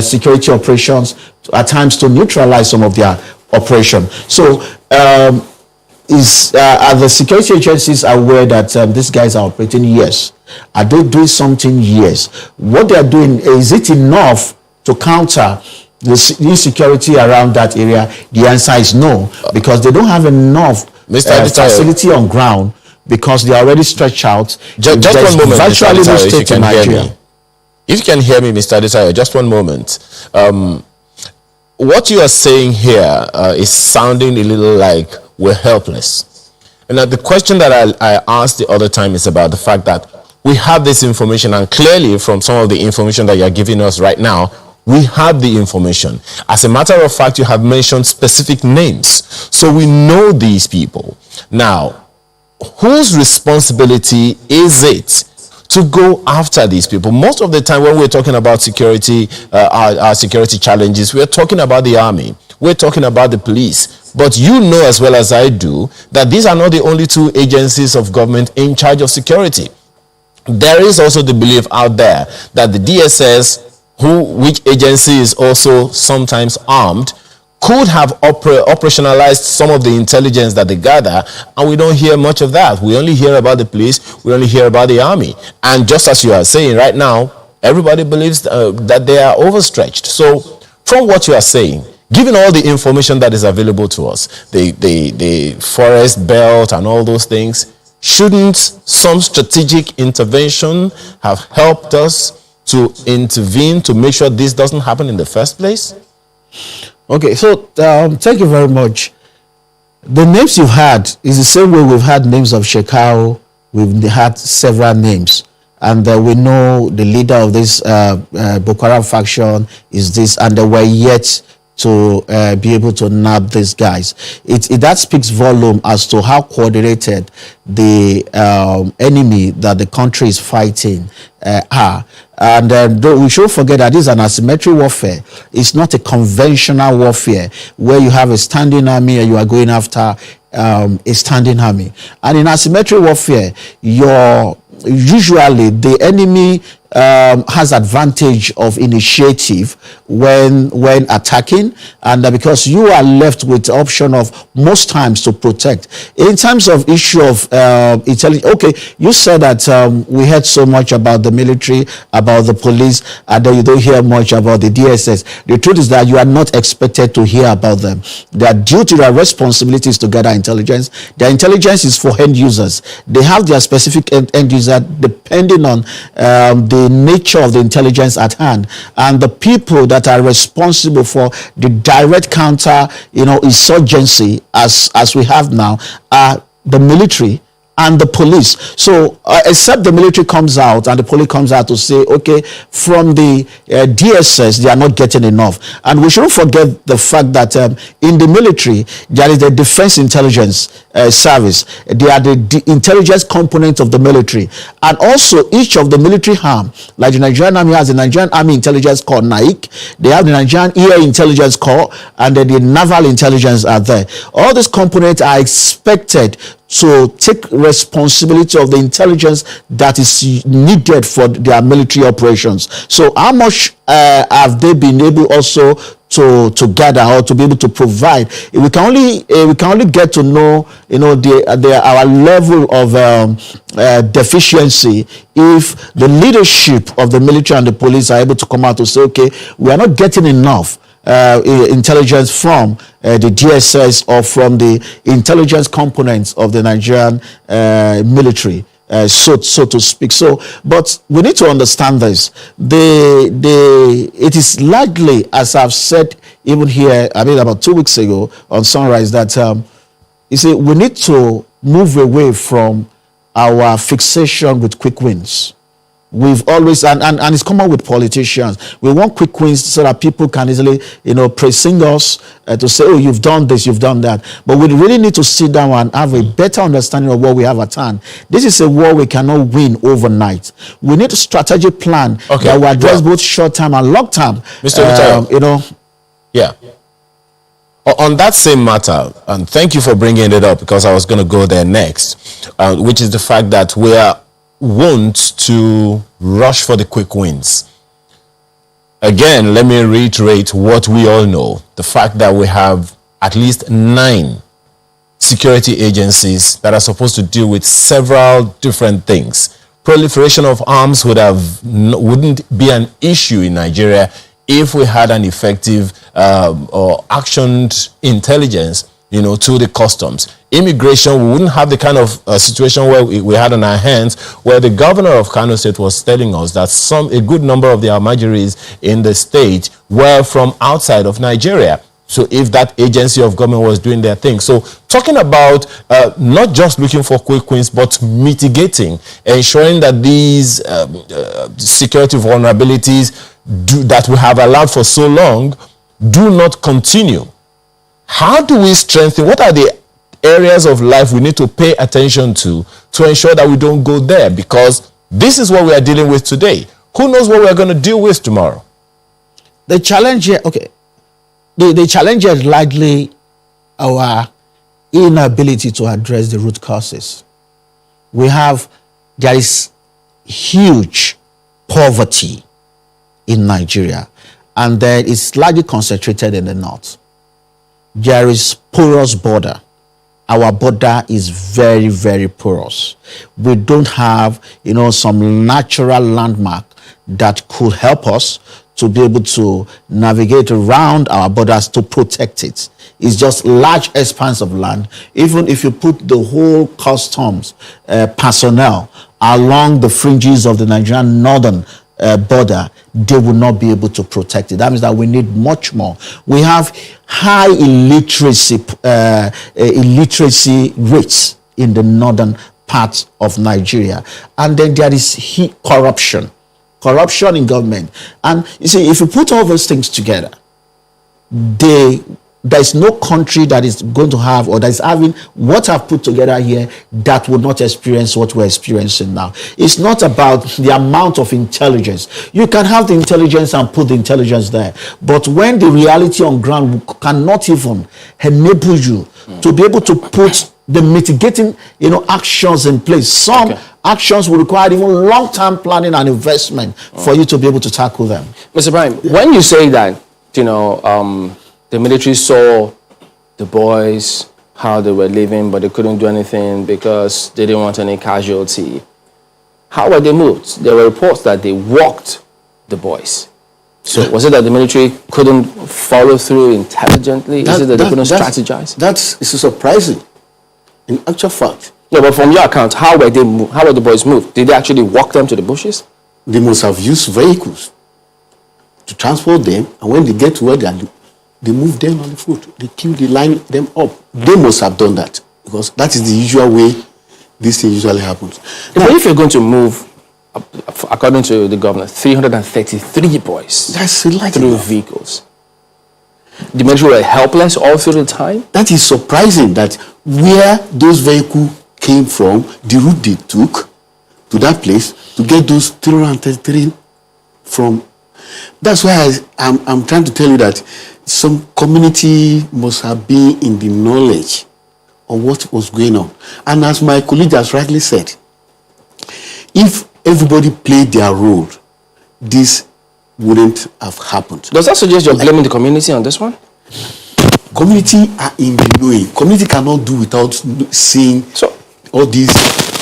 security operations at times to neutralize some of their operation. So are the security agencies aware that these guys are operating? Yes. Are they doing something? Yes. What they are doing, is it enough to counter the insecurity around that area? The answer is no, because they don't have enough facility on ground, because they are already stretched out. Just one moment, virtually no state in Nigeria. If you can hear me, Mr. Adetayo, just one moment. What you are saying here is sounding a little like we're helpless. And the question that I asked the other time is about the fact that we have this information, and clearly from some of the information that you're giving us right now, we have the information. As a matter of fact, you have mentioned specific names. So we know these people. Now, whose responsibility is it to go after these people? Most of the time when we're talking about security, our security challenges, we're talking about the army, we're talking about the police. But you know as well as I do that these are not the only two agencies of government in charge of security. There is also the belief out there that the DSS, which agency is also sometimes armed, could have operationalized some of the intelligence that they gather, and we don't hear much of that. We only hear about the police, we only hear about the army. And just as you are saying right now, everybody believes that they are overstretched. So from what you are saying, given all the information that is available to us, the forest belt and all those things, shouldn't some strategic intervention have helped us to intervene to make sure this doesn't happen in the first place? Okay, so thank you very much. The names you've had is the same way we've had names of Shekau. We've had several names, and we know the leader of this Boko Haram faction is this, and they were yet to be able to nab these guys. That speaks volume as to how coordinated the enemy that the country is fighting are. And we should forget that this is an asymmetric warfare. It's not a conventional warfare where you have a standing army and you are going after a standing army. And in asymmetric warfare, usually the enemy has advantage of initiative when attacking, and because you are left with the option of most times to protect. In terms of issue of intelligence, okay, you said that we heard so much about the military, about the police, and then you don't hear much about the DSS. The truth is that you are not expected to hear about them. Their duty, their responsibility is to gather intelligence. Their intelligence is for end users. They have their specific end user depending on the nature of the intelligence at hand, and the people that are responsible for the direct counter insurgency as we have now are the military and the police. So except the military comes out and the police comes out to say, okay, from the DSS, they are not getting enough. And we shouldn't forget the fact that in the military, there is the Defense Intelligence Service. They are the intelligence component of the military. And also each of the military arm, like the Nigerian Army has the Nigerian Army Intelligence Corps, NAIC. They have the Nigerian Air Intelligence Corps, and then the Naval Intelligence are there. All these components are expected to take responsibility of the intelligence that is needed for their military operations. So how much have they been able also to gather or to be able to provide? We can only get to know our level of deficiency if the leadership of the military and the police are able to come out to say, okay, we are not getting enough intelligence from the DSS or from the intelligence components of the Nigerian military. so to speak. So, but we need to understand this. It is largely, as I've said, even here, I mean, about 2 weeks ago on Sunrise, that you see, we need to move away from our fixation with quick wins. We've always, and it's common with politicians. We want quick wins so that people can easily, praising us to say, oh, you've done this, you've done that. But we really need to sit down and have a better understanding of what we have at hand. This is a war we cannot win overnight. We need a strategic plan that will address both short-term and long-term. Mr. Yeah. On that same matter, and thank you for bringing it up because I was going to go there next, which is the fact that we are wont to rush for the quick wins. Again, let me reiterate what we all know. The fact that we have at least 9 security agencies that are supposed to deal with several different things. Proliferation of arms wouldn't be an issue in Nigeria if we had an effective or actioned intelligence, to the customs. Immigration, we wouldn't have the kind of situation where we had on our hands, where the governor of Kano State was telling us that a good number of the Almajiris in the state were from outside of Nigeria. So if that agency of government was doing their thing. So talking about not just looking for quick wins, but mitigating, ensuring that these security vulnerabilities that we have allowed for so long do not continue. How do we strengthen? What are the areas of life we need to pay attention to ensure that we don't go there? Because this is what we are dealing with today. Who knows what we're going to deal with tomorrow? The challenge here, the challenge is largely our inability to address the root causes. There is huge poverty in Nigeria, and then it's largely concentrated in the north. There is porous border. Our border is very, very porous. We don't have, some natural landmark that could help us to be able to navigate around our borders to protect it. It's just large expanse of land. Even if you put the whole customs personnel along the fringes of the Nigerian northern border, they will not be able to protect it. That means that we need much more. We have high illiteracy rates in the northern part of Nigeria. And then there is corruption in government. And you see, if you put all those things together, there's no country that is going to have, or that is having what I've put together here, that would not experience what we're experiencing now. It's not about the amount of intelligence. You can have the intelligence and put the intelligence there, but when the reality on ground cannot even enable you to be able to put the mitigating, actions in place, some actions will require even long-term planning and investment for you to be able to tackle them. Mr. Prime, when you say that, the military saw the boys, how they were living, but they couldn't do anything because they didn't want any casualty. How were they moved? There were reports that they walked the boys. So was it that the military couldn't follow through intelligently? Is it that they couldn't strategize? That's surprising. In actual fact. Yeah, but from your account, how were the boys moved? Did they actually walk them to the bushes? They must have used vehicles to transport them, and when they get to where they move them on the foot. They kill, they line them up. They must have done that, because that is the usual way this thing usually happens. But if you're going to move, according to the governor, 333 boys through vehicles, the military were helpless all through the time? That is surprising, that where those vehicles came from, the route they took to that place to get those 333 from. That's why I'm trying to tell you that some community must have been in the knowledge of what was going on. And as my colleague has rightly said, if everybody played their role, this wouldn't have happened. Does that suggest you're blaming the community on this one? Community are in the knowing. Community cannot do without seeing all these.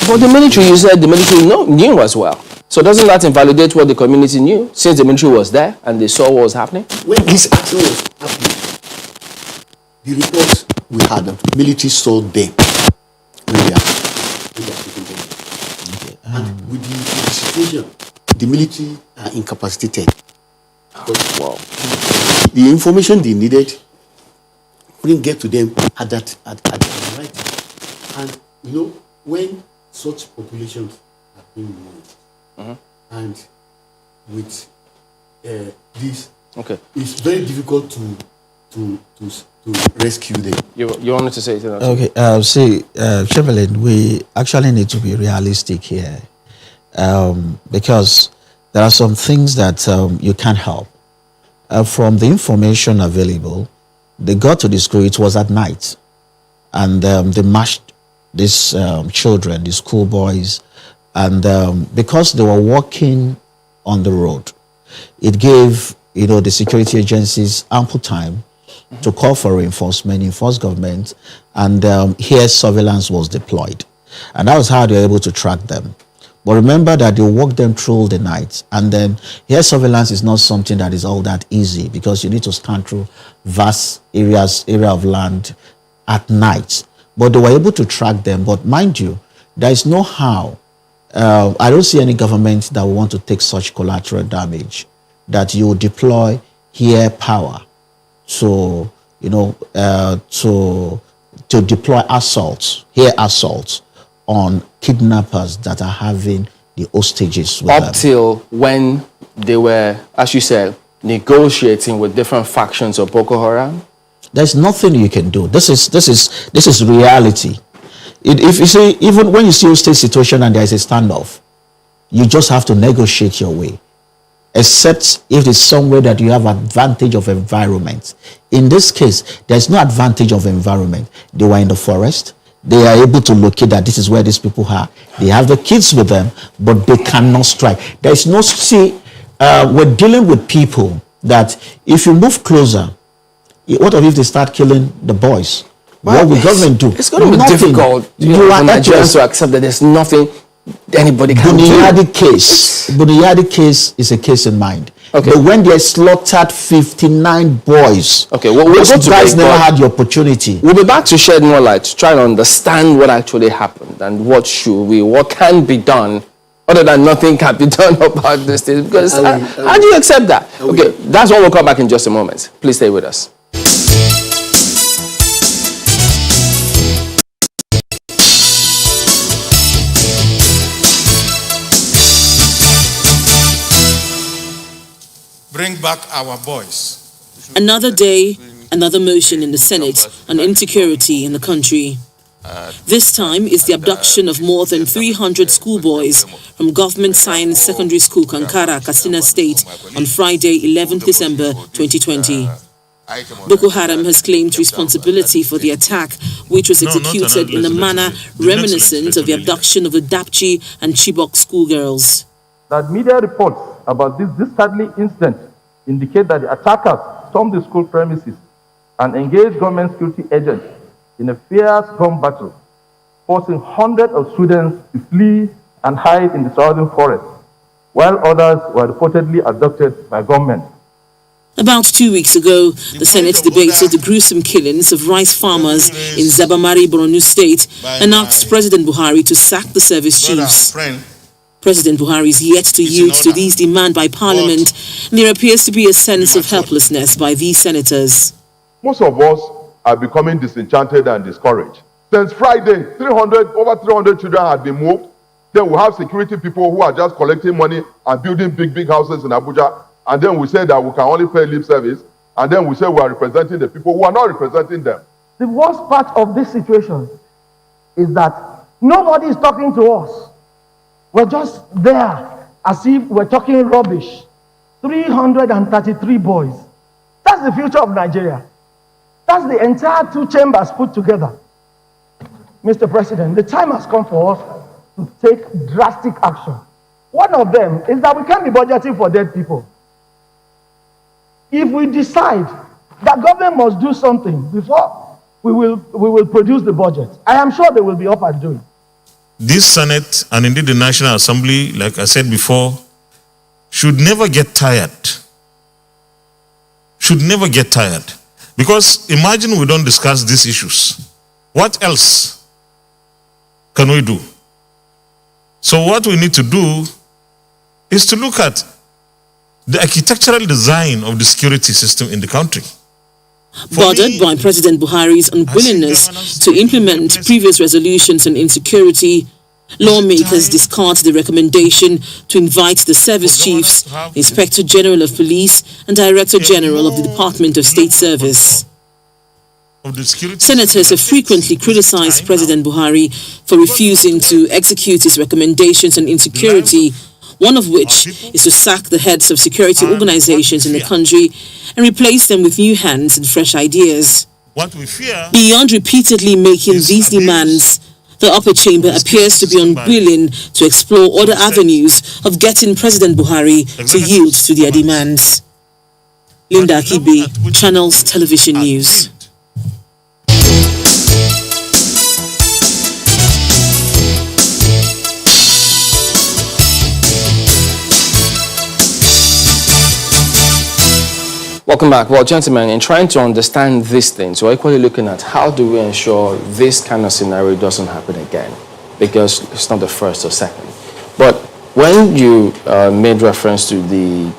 But the military, you said the military knew as well. So doesn't that invalidate what the community knew, since the military was there and they saw what was happening? When this action was happening, the reports we had, the military saw them when they are taking them. situation, the military are incapacitated. Wow. The information they needed couldn't get to them at the right time. And you know, when such populations are being moved, and with this, Okay. it's very difficult to rescue them. You wanted to say it? Okay, see, Chamberlain, we actually need to be realistic here, because there are some things that you can't help. From the information available, they got to the school, it was at night, and they marched these children, these schoolboys, and because they were walking on the road, it gave, you know, the security agencies ample time to call for reinforcement, enforce government, and here surveillance was deployed. And that was how they were able to track them. But remember that they walked them through the night, and then here surveillance is not something that is all that easy, because you need to scan through vast area of land at night. But they were able to track them. But mind you, there is no how. I don't see any government that will want to take such collateral damage, that you deploy here power to, you know, to deploy assaults on kidnappers that are having the hostages with Up till when they were, as you said, negotiating with different factions of Boko Haram? There's nothing you can do. This is reality. If you see, even when you see a state situation and there is a standoff, you just have to negotiate your way. Except if it's somewhere that you have advantage of environment. In this case, there's no advantage of environment. They were in the forest. They are able to locate that this is where these people are. They have the kids with them, but they cannot strike. There is no, we're dealing with people that if you move closer, what if they start killing the boys? Well, what will government do? It's going to be difficult for Nigerians to accept that there's nothing anybody can do. Buniyadi case is a case in mind. Okay. But when they slaughtered 59 boys, okay, well, we'll those guys never had the opportunity. We'll be back to shed more light, to try to understand what actually happened and what can be done, other than nothing can be done about this thing. Because how do you accept that? Okay, that's when we'll come back in just a moment. Please stay with us. Bring back our boys. Another day, another motion in the Senate on insecurity in the country. This time is the abduction of more than 300 schoolboys from Government Science Secondary School, Kankara, Katsina State, on Friday, 11th December 2020. Boko Haram has claimed responsibility for the attack, which was executed in a manner reminiscent of the abduction of the Dapchi and Chibok schoolgirls. That media reports about this deadly incident indicate that the attackers stormed the school premises and engaged government security agents in a fierce gun battle, forcing hundreds of students to flee and hide in the surrounding forest, while others were reportedly abducted by gunmen. About 2 weeks ago, the Senate debated the gruesome killings of rice farmers in Zabamari, Borno State, and asked President Buhari to sack the service chiefs. President Buhari is yet to yield to these demands by Parliament, and there appears to be a sense of helplessness by these senators. Most of us are becoming disenchanted and discouraged. Since Friday, over 300 children had been moved. Then we have security people who are just collecting money and building big houses in Abuja. And then we say that we can only pay lip service. And then we say we are representing the people who are not representing them. The worst part of this situation is that nobody is talking to us. We're just there as if we're talking rubbish. 333 boys. That's the future of Nigeria. That's the entire two chambers put together. Mr. President, the time has come for us to take drastic action. One of them is that we can't be budgeting for dead people. If we decide that government must do something before we will produce the budget, I am sure they will be up and doing. This Senate and indeed the National Assembly, like I said before, should never get tired. Should never get tired. Because imagine we don't discuss these issues. What else can we do? So what we need to do is to look at the architectural design of the security system in the country. Bothered by President Buhari's unwillingness to implement previous resolutions on insecurity, lawmakers discard the recommendation to invite the service chiefs, Inspector General of Police and Director General of the Department of State Service. Senators have frequently criticized President Buhari for refusing to execute his recommendations on insecurity, one of which is to sack the heads of security organizations in the country and replace them with new hands and fresh ideas. Beyond repeatedly making these demands, the upper chamber appears to be unwilling to explore other avenues of getting President Buhari to yield to their demands. Linda Akibe, Channels Television News. Welcome back. Well, gentlemen, in trying to understand these things, we're equally looking at how do we ensure this kind of scenario doesn't happen again, because it's not the first or second. But when you made reference to the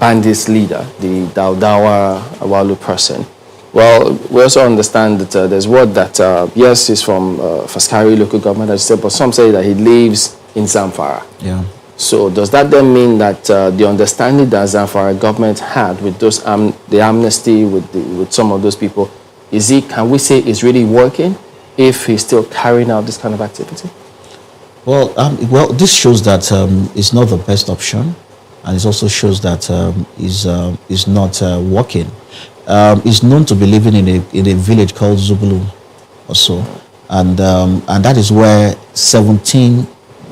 bandits leader, the Daudawa Awalu person, well, we also understand that there's word that, yes, he's from Faskari local government, but some say that he lives in Zamfara. Yeah. So does that then mean that the understanding that Zamfara government had with those the amnesty with some of those people, can we say is really working if he's still carrying out this kind of activity? Well, this shows that it's not the best option, and it also shows that is not working. He's known to be living in a village called Zubulu, also, and that is where 17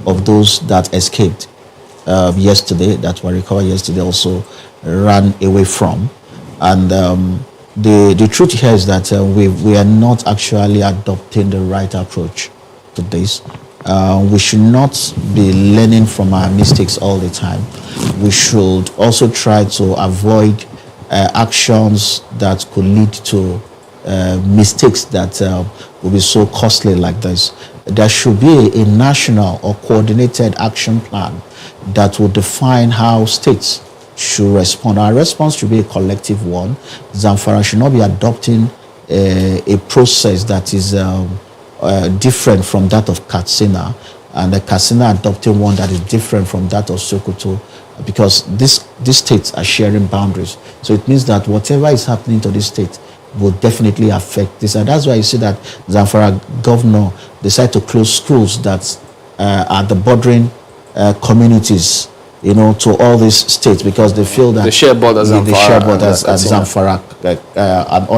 of those that escaped yesterday, that were recovered yesterday, also ran away from. And the truth here is that we are not actually adopting the right approach to this. We should not be learning from our mistakes all the time. We should also try to avoid actions that could lead to mistakes that will be so costly like this. There should be a national or coordinated action plan that will define how states should respond. Our response should be a collective one. Zamfara should not be adopting a process that is different from that of Katsina, and the Katsina adopting one that is different from that of Sokoto, because these states are sharing boundaries. So it means that whatever is happening to this state will definitely affect this. And that's why you see that Zamfara governor decided to close schools that are the bordering communities, to all these states, because they feel that the share borders and Zamfara and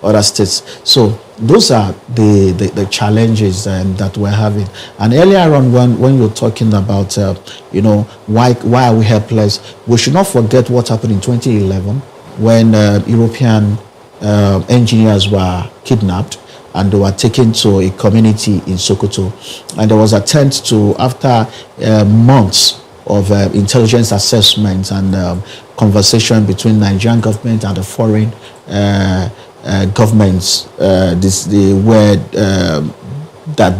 other states. So those are the challenges that we're having. And earlier on, when you're talking about why are we helpless, we should not forget what happened in 2011 when European engineers were kidnapped and they were taken to a community in Sokoto, and there was attempt to, after months of intelligence assessment and conversation between Nigerian government and the foreign governments, that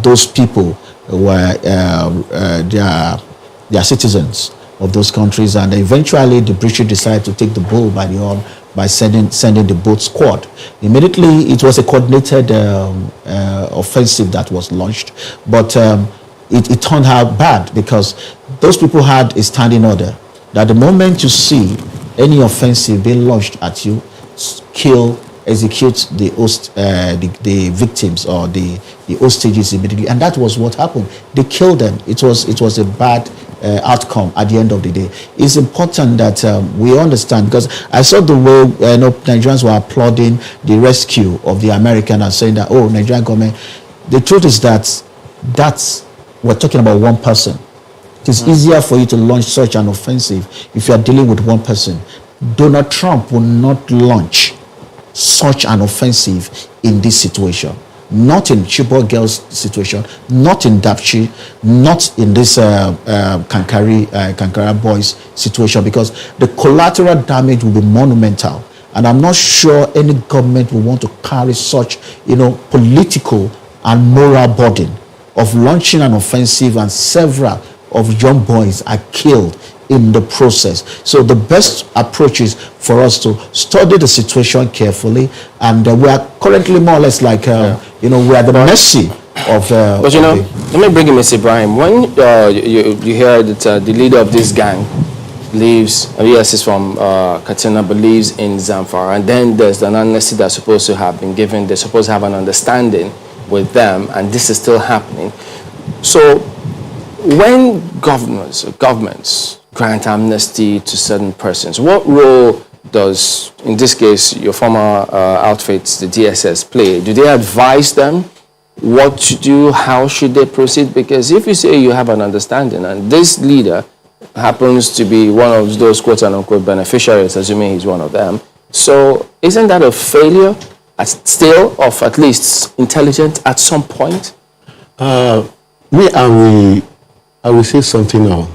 those people were their citizens of those countries, and eventually the British decided to take the bull by the horn by sending the boat squad. Immediately, it was a coordinated offensive that was launched, but it turned out bad, because those people had a standing order that the moment you see any offensive being launched at you, execute the victims or the hostages immediately, and that was what happened. They killed them. It was a bad outcome at the end of the day. It's important that we understand, because I saw the way Nigerians were applauding the rescue of the American and saying that, oh, Nigerian government. The truth is that we're talking about one person. It is easier for you to launch such an offensive if you are dealing with one person. Donald Trump will not launch such an offensive in this situation. Not in Chibok girls' situation, not in Dapchi, not in this Kankara boys' situation, because the collateral damage will be monumental. And I'm not sure any government will want to carry such, political and moral burden of launching an offensive and several of young boys are killed in the process. So the best approach is for us to study the situation carefully, and we are currently more or less like, you know, we are the mercy of. But you know, let me bring in Mr. Ibrahim. When you hear that the leader of this gang lives, yes, it's from Katsina, but lives in Zamfara, and then there's an amnesty that's supposed to have been given. They're supposed to have an understanding with them, and this is still happening. So when governments grant amnesty to certain persons, what role does, in this case, your former outfits, the DSS, play? Do they advise them what to do? How should they proceed? Because if you say you have an understanding and this leader happens to be one of those quote-unquote beneficiaries, assuming he's one of them, so isn't that a failure still of at least intelligence at some point? I will say something now.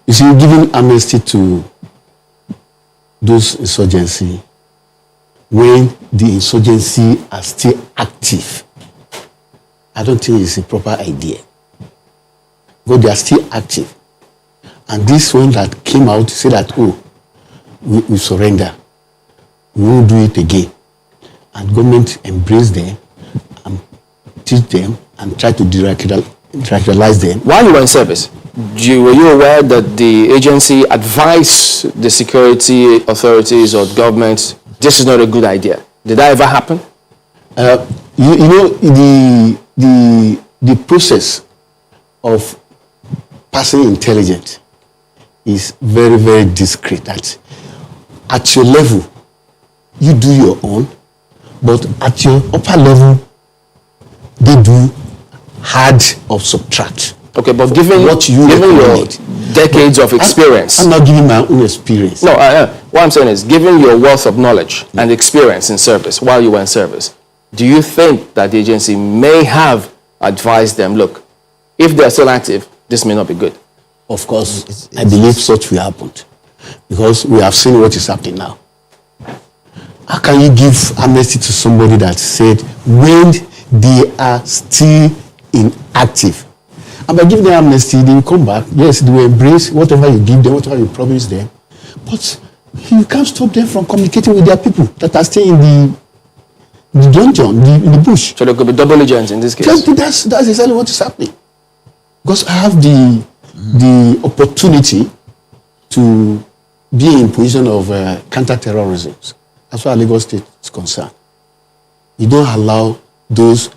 You see, giving amnesty to those insurgency when the insurgency are still active, I don't think it's a proper idea. Because they are still active. And this one that came out to say that, oh, we surrender. We won't do it again. And government embrace them and teach them and try to radicalize them. While you were in service, were you aware that the agency advised the security authorities or government, this is not a good idea? Did that ever happen? You know, the process of passing intelligence is very, very discreet. That at your level, you do your own, but at your upper level, they do add or subtract. Okay, but given your decades of experience. I'm not giving my own experience. No, what I'm saying is, given your wealth of knowledge and experience in service, while you were in service, do you think that the agency may have advised them, look, if they're still active, this may not be good? Of course, I believe such will happen, because we have seen what is happening now. How can you give amnesty to somebody that said when they are still inactive? And by giving them amnesty, they will come back. Yes, they will embrace whatever you give them, whatever you promise them. But you can't stop them from communicating with their people that are still in the dungeon, in the bush. So there could be double agents in this case? That's exactly what is happening. Because I have the opportunity to be in position of counter-terrorism. As far as Lagos State is concerned. You don't allow those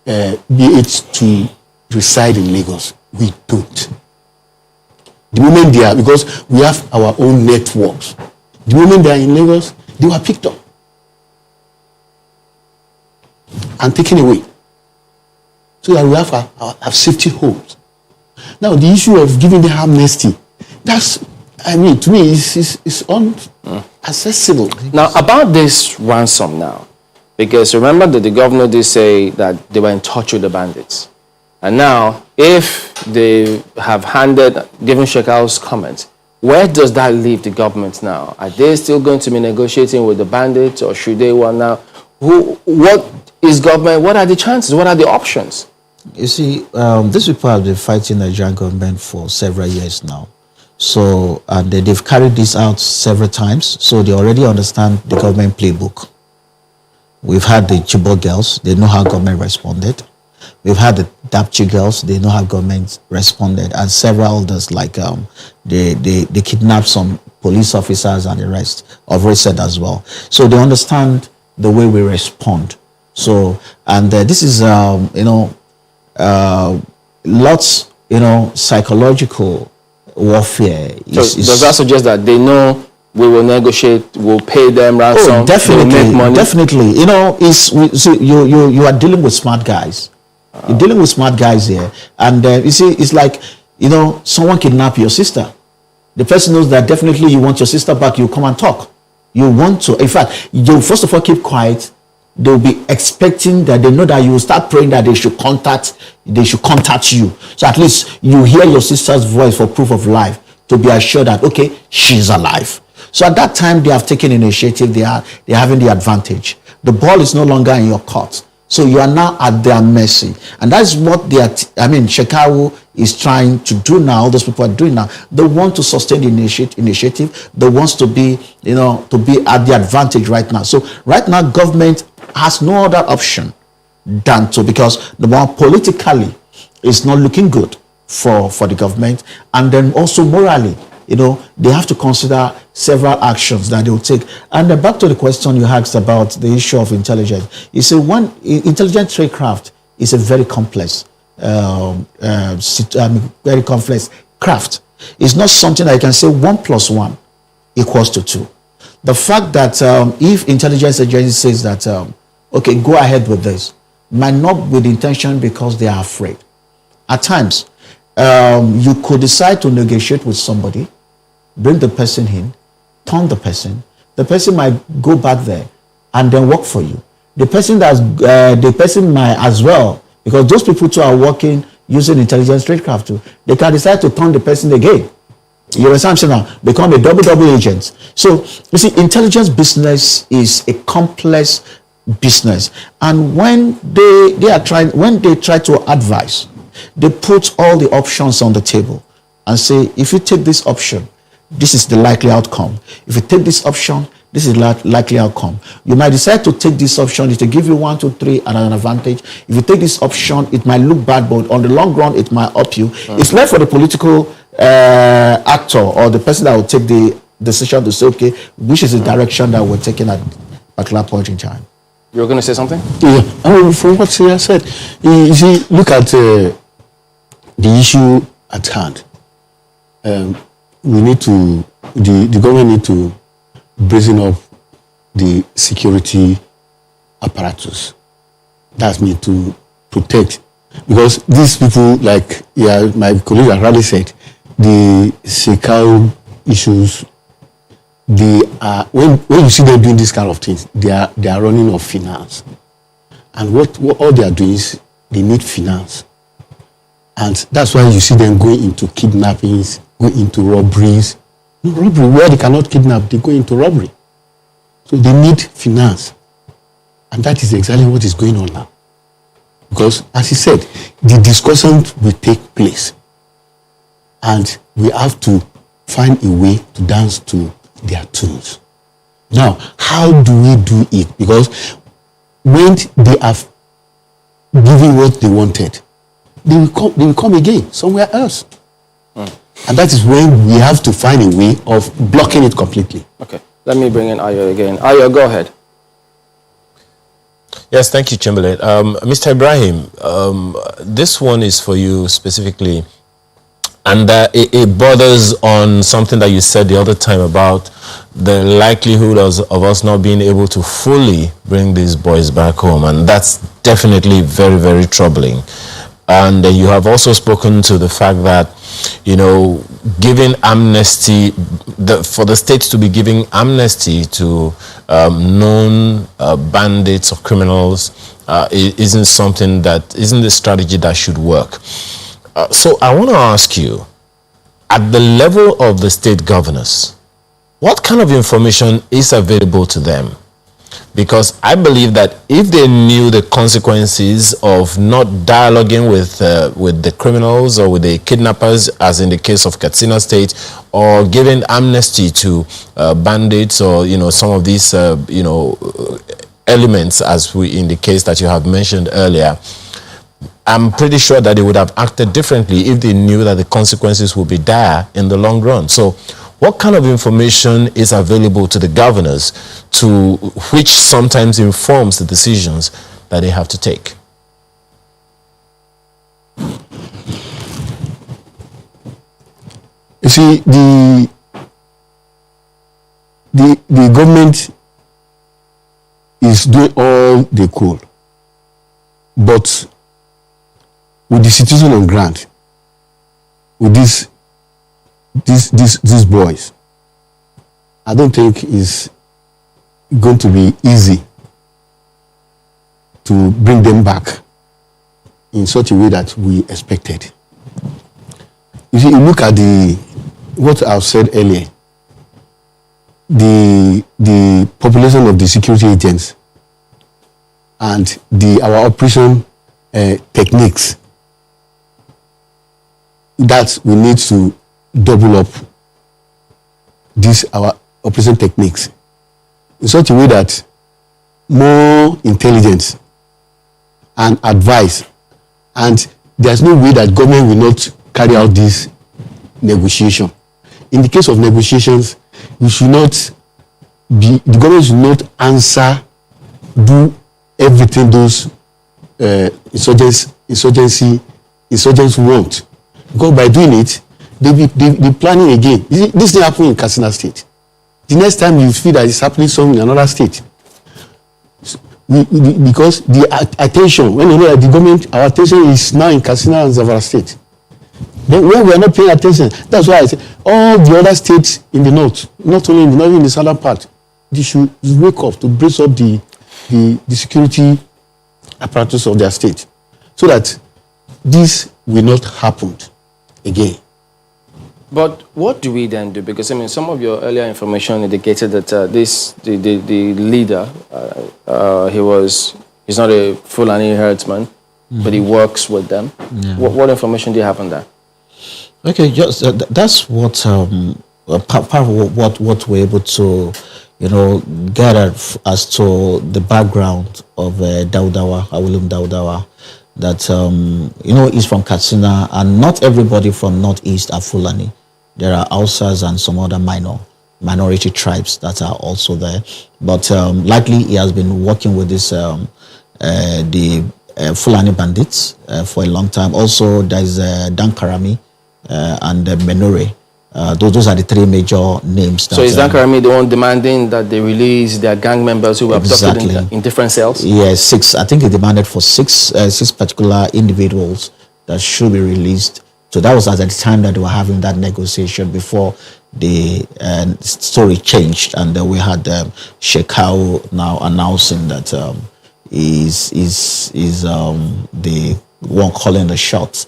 BH to reside in Lagos. We don't. The moment they are, because we have our own networks. The moment they are in Lagos, they were picked up and taken away. So that we have safety homes. Now, the issue of giving them amnesty, that's, I mean, to me, it's unaccessible. Now, about this ransom now, because remember that the governor did say that they were in touch with the bandits. And now, if they have given Shekau's comments, where does that leave the government now? Are they still going to be negotiating with the bandits, or should they want now? What is government? What are the chances? What are the options? You see, these people have been fighting the Nigerian government for several years now. So, and they've carried this out several times, so they already understand the government playbook. We've had the Chibok girls, they know how government responded. We've had the Dapchi girls, they know how government responded, and several others, like they kidnapped some police officers and the rest of recent as well. So they understand the way we respond. So, and this is, lots, psychological warfare. Does that suggest that they know we will negotiate, we'll pay them ransom? Oh, definitely, make money? Definitely. You are dealing with smart guys. You're dealing with smart guys here, and you see, it's like someone kidnap your sister. The person knows that definitely you want your sister back. You come and talk. You want to. In fact, you first of all keep quiet. They'll be expecting that they know that you will start praying that they should contact you. So at least you hear your sister's voice for proof of life, to be assured that, okay, she's alive. So at that time, they have taken initiative. They're having the advantage. The ball is no longer in your court. So you are now at their mercy. And that's what Shekau is trying to do now, those people are doing now. They want to sustain the initiative. They want to be, to be at the advantage right now. So right now, government has no other option than to, because the more politically, it's not looking good for the government, and then also morally, they have to consider several actions that they will take. And back to the question you asked about the issue of intelligence. You see, one intelligent tradecraft is a very complex, very complex craft. It's not something that you can say 1 + 1 = 2. The fact that if intelligence agency says that, okay, go ahead with this, might not be the intention because they are afraid. At times, you could decide to negotiate with somebody, bring the person in, turn the person might go back there and then work for you. The person might as well, because those people too are working using intelligence tradecraft too, they can decide to turn the person again. You understand what I'm saying now? Become a double agent. So you see, intelligence business is a complex business, and when they try to advise, they put all the options on the table and say, if you take this option, this is the likely outcome. If you take this option, this is likely outcome. You might decide to take this option, it will give you 1, 2, 3 and an advantage. If you take this option, it might look bad, but on the long run, it might help you. It's left for the political actor or the person that will take the decision to say, okay, which is the direction that we're taking at a particular point in time. You're going to say something? Yeah. From what Syria said, you see, look at the issue at hand. The government need to brazen up the security apparatus. That's me to protect, because these people, like my colleague already said, the Sekau issues, they are, when you see them doing this kind of things, they are running off finance, and what all they are doing is they need finance, and that's why you see them going into kidnappings, going into robberies. No, robbery where they cannot kidnap, they go into robbery. So they need finance, and that is exactly what is going on now. Because, as he said, the discussion will take place, and we have to find a way to dance to their tunes. Now, how do we do it? Because when they have given what they wanted, they will come again somewhere else. And that is when we have to find a way of blocking it completely. Okay, let me bring in Ayo again. Ayo, go ahead. Yes, thank you, Chamberlain. Mr. Ibrahim, this one is for you specifically. And it borders on something that you said the other time about the likelihood of us not being able to fully bring these boys back home. And that's definitely very, very troubling. And you have also spoken to the fact that, giving amnesty, for the states to be giving amnesty to known bandits or criminals isn't the strategy that should work. So I want to ask you, at the level of the state governors, what kind of information is available to them? Because I believe that if they knew the consequences of not dialoguing with the criminals or with the kidnappers, as in the case of Katsina State, or giving amnesty to bandits or some of these elements, as in the case that you have mentioned earlier, I'm pretty sure that they would have acted differently if they knew that the consequences would be dire in the long run. So what kind of information is available to the governors which sometimes informs the decisions that they have to take? You see, the government is doing all they could, but with the situation on ground, with these boys, I don't think it's going to be easy to bring them back in such a way that we expected. You see, you look at what I've said earlier, the population of the security agents and our operation techniques. that we need to double up our operation techniques in such a way that more intelligence and advice, and there's no way that government will not carry out this negotiation. In the case of negotiations, the government should not do everything those insurgents want, because by doing it, they be planning again. This thing happened in Katsina State. The next time you feel that it's happening somewhere in another state, because the attention, when you know that the government, our attention is now in Katsina and Zamfara State. Then when we are not paying attention, that's why I say all the other states in the north, not only in the north, in the southern part, they should wake up to brace up the security apparatus of their state, so that this will not happen again. But what do we then do? Because I mean, some of your earlier information indicated that the leader, he's not a Fulani herdsman, but he works with them. Yeah. What information do you have on that? Okay, just that's what part of what we're able to, gather as to the background of Daudawa, Awulum Daudawa, that is from Katsina, and not everybody from Northeast are Fulani. There are Hausas and some other minority tribes that are also there. But likely he has been working with this the Fulani bandits for a long time. Also, there's Dankarami and Menore. Those are the three major names. So is Dankarami the one demanding that they release their gang members who were abducted in different cells? Yes, 6. I think he demanded for six particular individuals that should be released. So that was at the time that they were having that negotiation before the story changed, and we had Shekau now announcing that is the one calling the shots.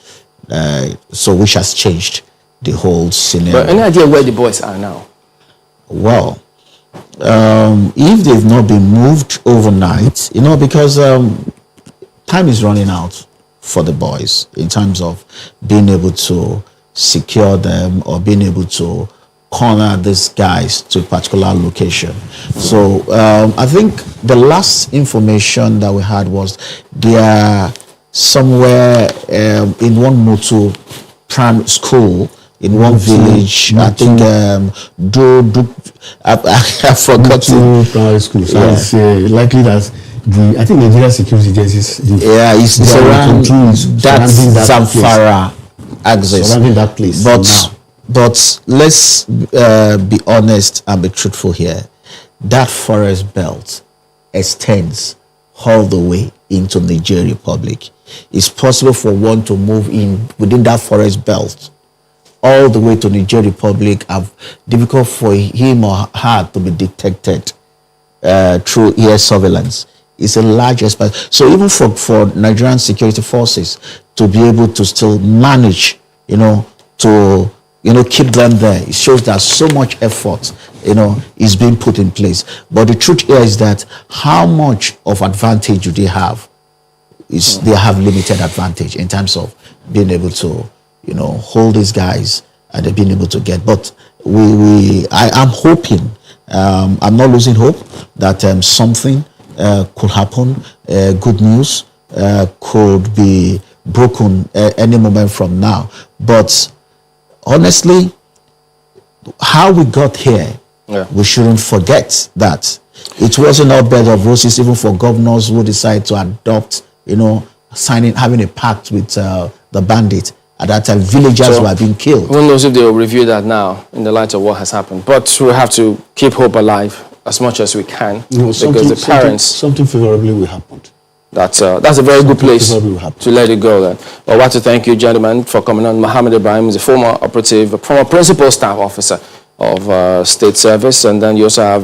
So which has changed the whole scenario. But any idea where the boys are now? Well, if they've not been moved overnight, because time is running out for the boys in terms of being able to secure them or being able to corner these guys to a particular location. So I think the last information that we had was they are somewhere in one Motu primary school in one village. I think I forgot primary school. So it's likely that I think Nigeria security agencies. It's around that Zamfara axis. Surrounding that place. But let's be honest and be truthful here. That forest belt extends all the way into Nigeria Republic. It's possible for one to move in within that forest belt all the way to Nigeria Republic, difficult for him or her to be detected through air surveillance. It's a large space. So even for Nigerian security forces to be able to still manage, to keep them there, it shows that so much effort, is being put in place. But the truth here is that how much of advantage do they have? They have limited advantage in terms of being able to, hold these guys and they've been able to get. But I am hoping, I'm not losing hope that something could happen. Good news could be broken any moment from now. But honestly, how we got here, we shouldn't forget that it wasn't all bed of roses, even for governors who decide to adopt, having a pact with the bandit. At that time, villagers were being killed. Who knows if they will review that now in the light of what has happened. But we have to keep hope alive as much as we can, because the parents... Something favorably will happen. That's a very good place to let it go then. I want to thank you, gentlemen, for coming on. Mohammed Ibrahim is a former operative, a former principal staff officer of State Service, and then you also have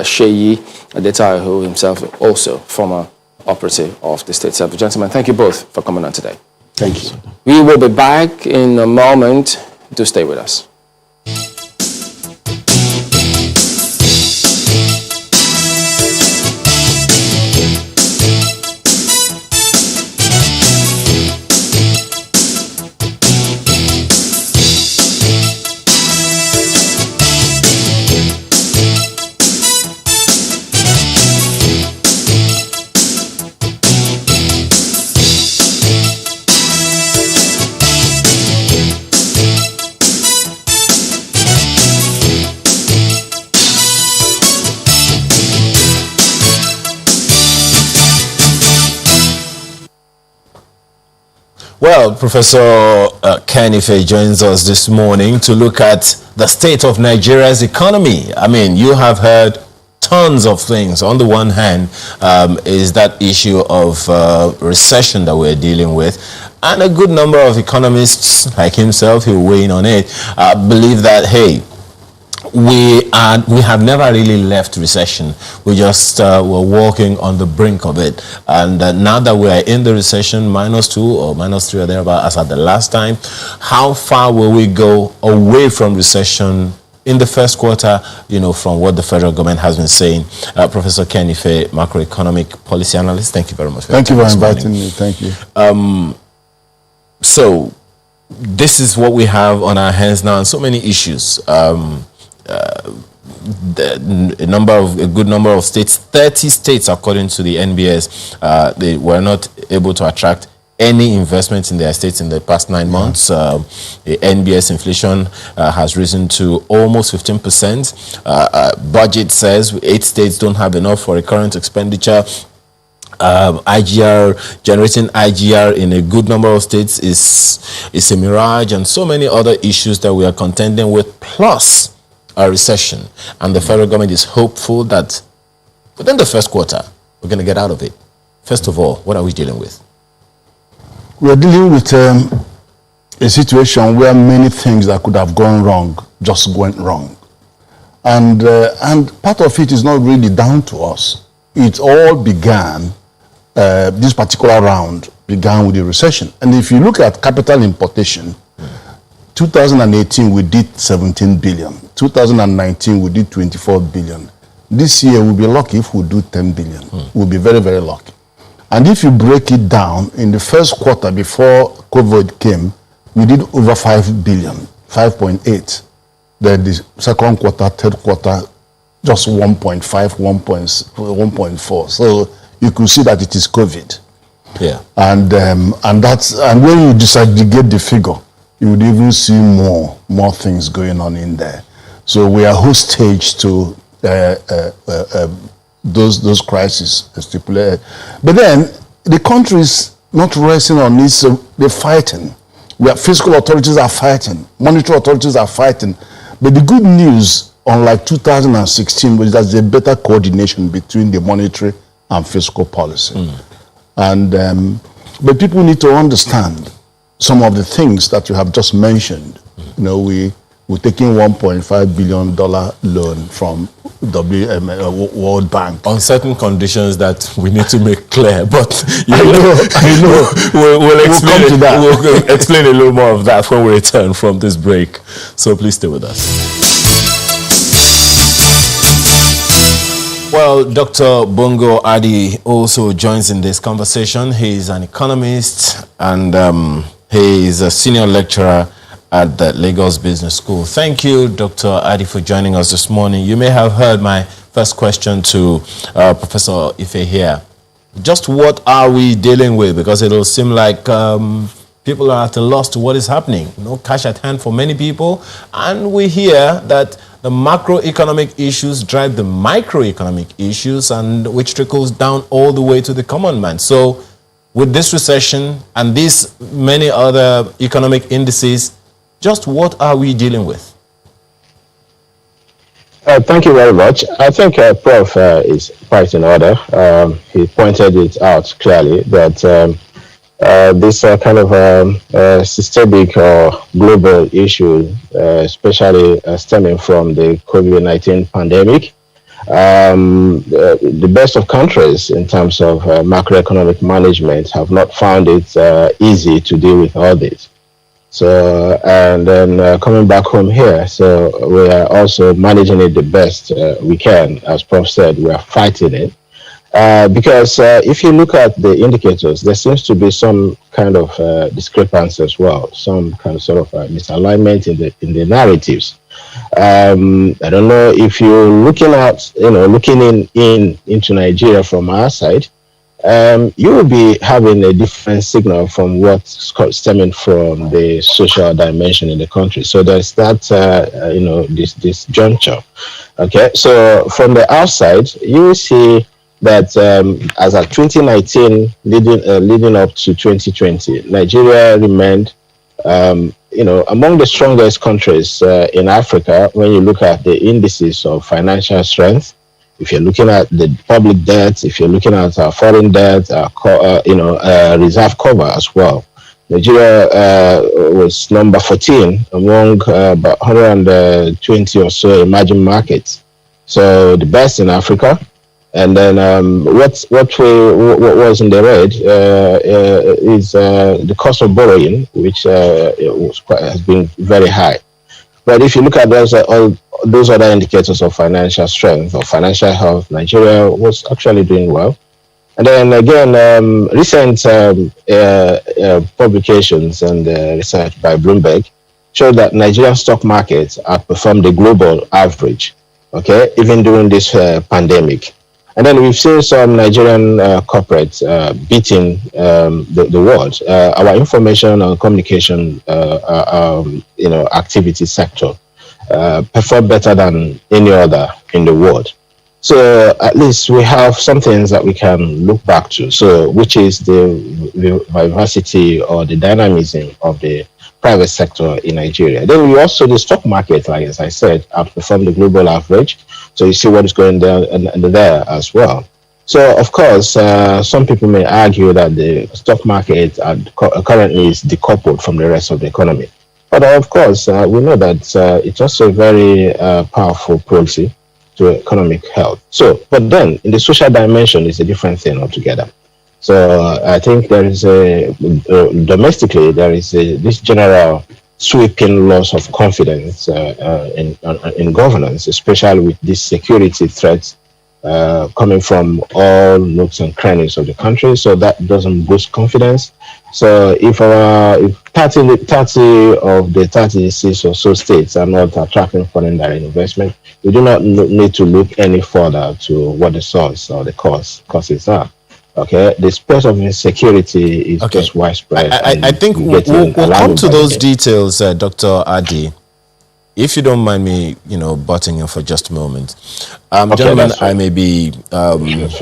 Sheyi Adetayo, who himself also former operative of the State Service. Gentlemen, thank you both for coming on today. Thank you. We will be back in a moment. Do stay with us. Well, Professor Ken Ife joins us this morning to look at the state of Nigeria's economy. I mean, you have heard tons of things. On the one hand, is that issue of recession that we're dealing with. And a good number of economists like himself who weigh in on it believe that, hey, we have never really left recession. We just were walking on the brink of it. And now that we are in the recession, -2 or -3 or thereabout as at the last time, how far will we go away from recession in the first quarter, from what the federal government has been saying? Professor Ken Ife, macroeconomic policy analyst, thank you very much. Thank you for inviting me. Thank you. So this is what we have on our hands now, and so many issues. A good number of states, 30 states according to the NBS, they were not able to attract any investment in their states in the past 9 months. The NBS inflation has risen to almost 15%. Budget says 8 states don't have enough for recurrent expenditure. Generating IGR in a good number of states is a mirage, and so many other issues that we are contending with, plus a recession. And the federal government is hopeful that within the first quarter, we're going to get out of it. First of all, what are we dealing with? We are dealing with a situation where many things that could have gone wrong just went wrong. And part of it is not really down to us. It all began, this particular round began with the recession. And if you look at capital importation, 2018 we did 17 billion. 2019 we did 24 billion. This year we'll be lucky if we do 10 billion. We'll be very, very lucky. And if you break it down, in the first quarter before COVID came, we did over 5 billion, 5.8. Then the second quarter, third quarter, just 1.5, 1.4. So you could see that it is COVID. Yeah. And when you disaggregate the figure, you would even see more things going on in there. So we are hostage to those crises stipulated. But then the country is not resting on this, so they're fighting. Fiscal authorities are fighting, monetary authorities are fighting. But the good news, unlike 2016, was that there's a better coordination between the monetary and fiscal policy. But people need to understand some of the things that you have just mentioned. We're taking $1.5 billion loan from World Bank on certain conditions that we need to make clear. But I know. We'll explain come to that. We'll explain a little more of that when we return from this break. So please stay with us. Well, Dr. Bongo Adi also joins in this conversation. He is an economist and he is a senior lecturer at the Lagos Business School. Thank you, Dr. Adi, for joining us this morning. You may have heard my first question to Professor Ife here. Just what are we dealing with? Because it'll seem like people are at a loss to what is happening. No cash at hand for many people. And we hear that the macroeconomic issues drive the microeconomic issues, and which trickles down all the way to the common man. So with this recession and these many other economic indices, just what are we dealing with? Thank you very much. I think Prof is quite in order. He pointed it out clearly that this kind of systemic or global issue, especially stemming from the COVID-19 pandemic, the best of countries in terms of macroeconomic management have not found it easy to deal with all this. So, and then coming back home here, so we are also managing it the best we can. As Prof said, we are fighting it. Because if you look at the indicators, there seems to be some kind of discrepancy as well, some kind of sort of misalignment in the narratives. I don't know if you're looking at, looking into Nigeria from our side, you will be having a different signal from what's stemming from the social dimension in the country. So there's that, this juncture. Okay, so from the outside, you will see that as of 2019, leading up to 2020, Nigeria remained, among the strongest countries in Africa when you look at the indices of financial strength. If you're looking at the public debt, if you're looking at our foreign debt, reserve cover as well, Nigeria was number 14 among about 120 or so emerging markets. So the best in Africa. And then what was in the red is the cost of borrowing, which has been very high. But if you look at all those other indicators of financial strength or financial health, Nigeria was actually doing well. And then again, recent publications and research by Bloomberg showed that Nigerian stock markets outperformed the global average, okay, even during this pandemic. And then we've seen some Nigerian corporates beating the world. Our information and communication, activity sector performed better than any other in the world. So at least we have some things that we can look back to. So which is the vivacity or the dynamism of the private sector in Nigeria. Then we also, the stock market, like as I said, outperformed the global average. So you see what is going there and there as well. So of course, some people may argue that the stock market currently is decoupled from the rest of the economy. But of course, we know that it's also a very powerful proxy to economic health. So, but then in the social dimension is a different thing altogether. So I think there is domestically, there is this general sweeping loss of confidence in governance, especially with these security threats coming from all nooks and crannies of the country. So that doesn't boost confidence. So if 30 of the 36 or so states are not attracting foreign direct investment, we do not need to look any further to what the source or the causes are. Okay, the spread of insecurity is just widespread. I think we'll come to those details, Dr. Adi. If you don't mind me, butting in for just a moment. Gentlemen, I may be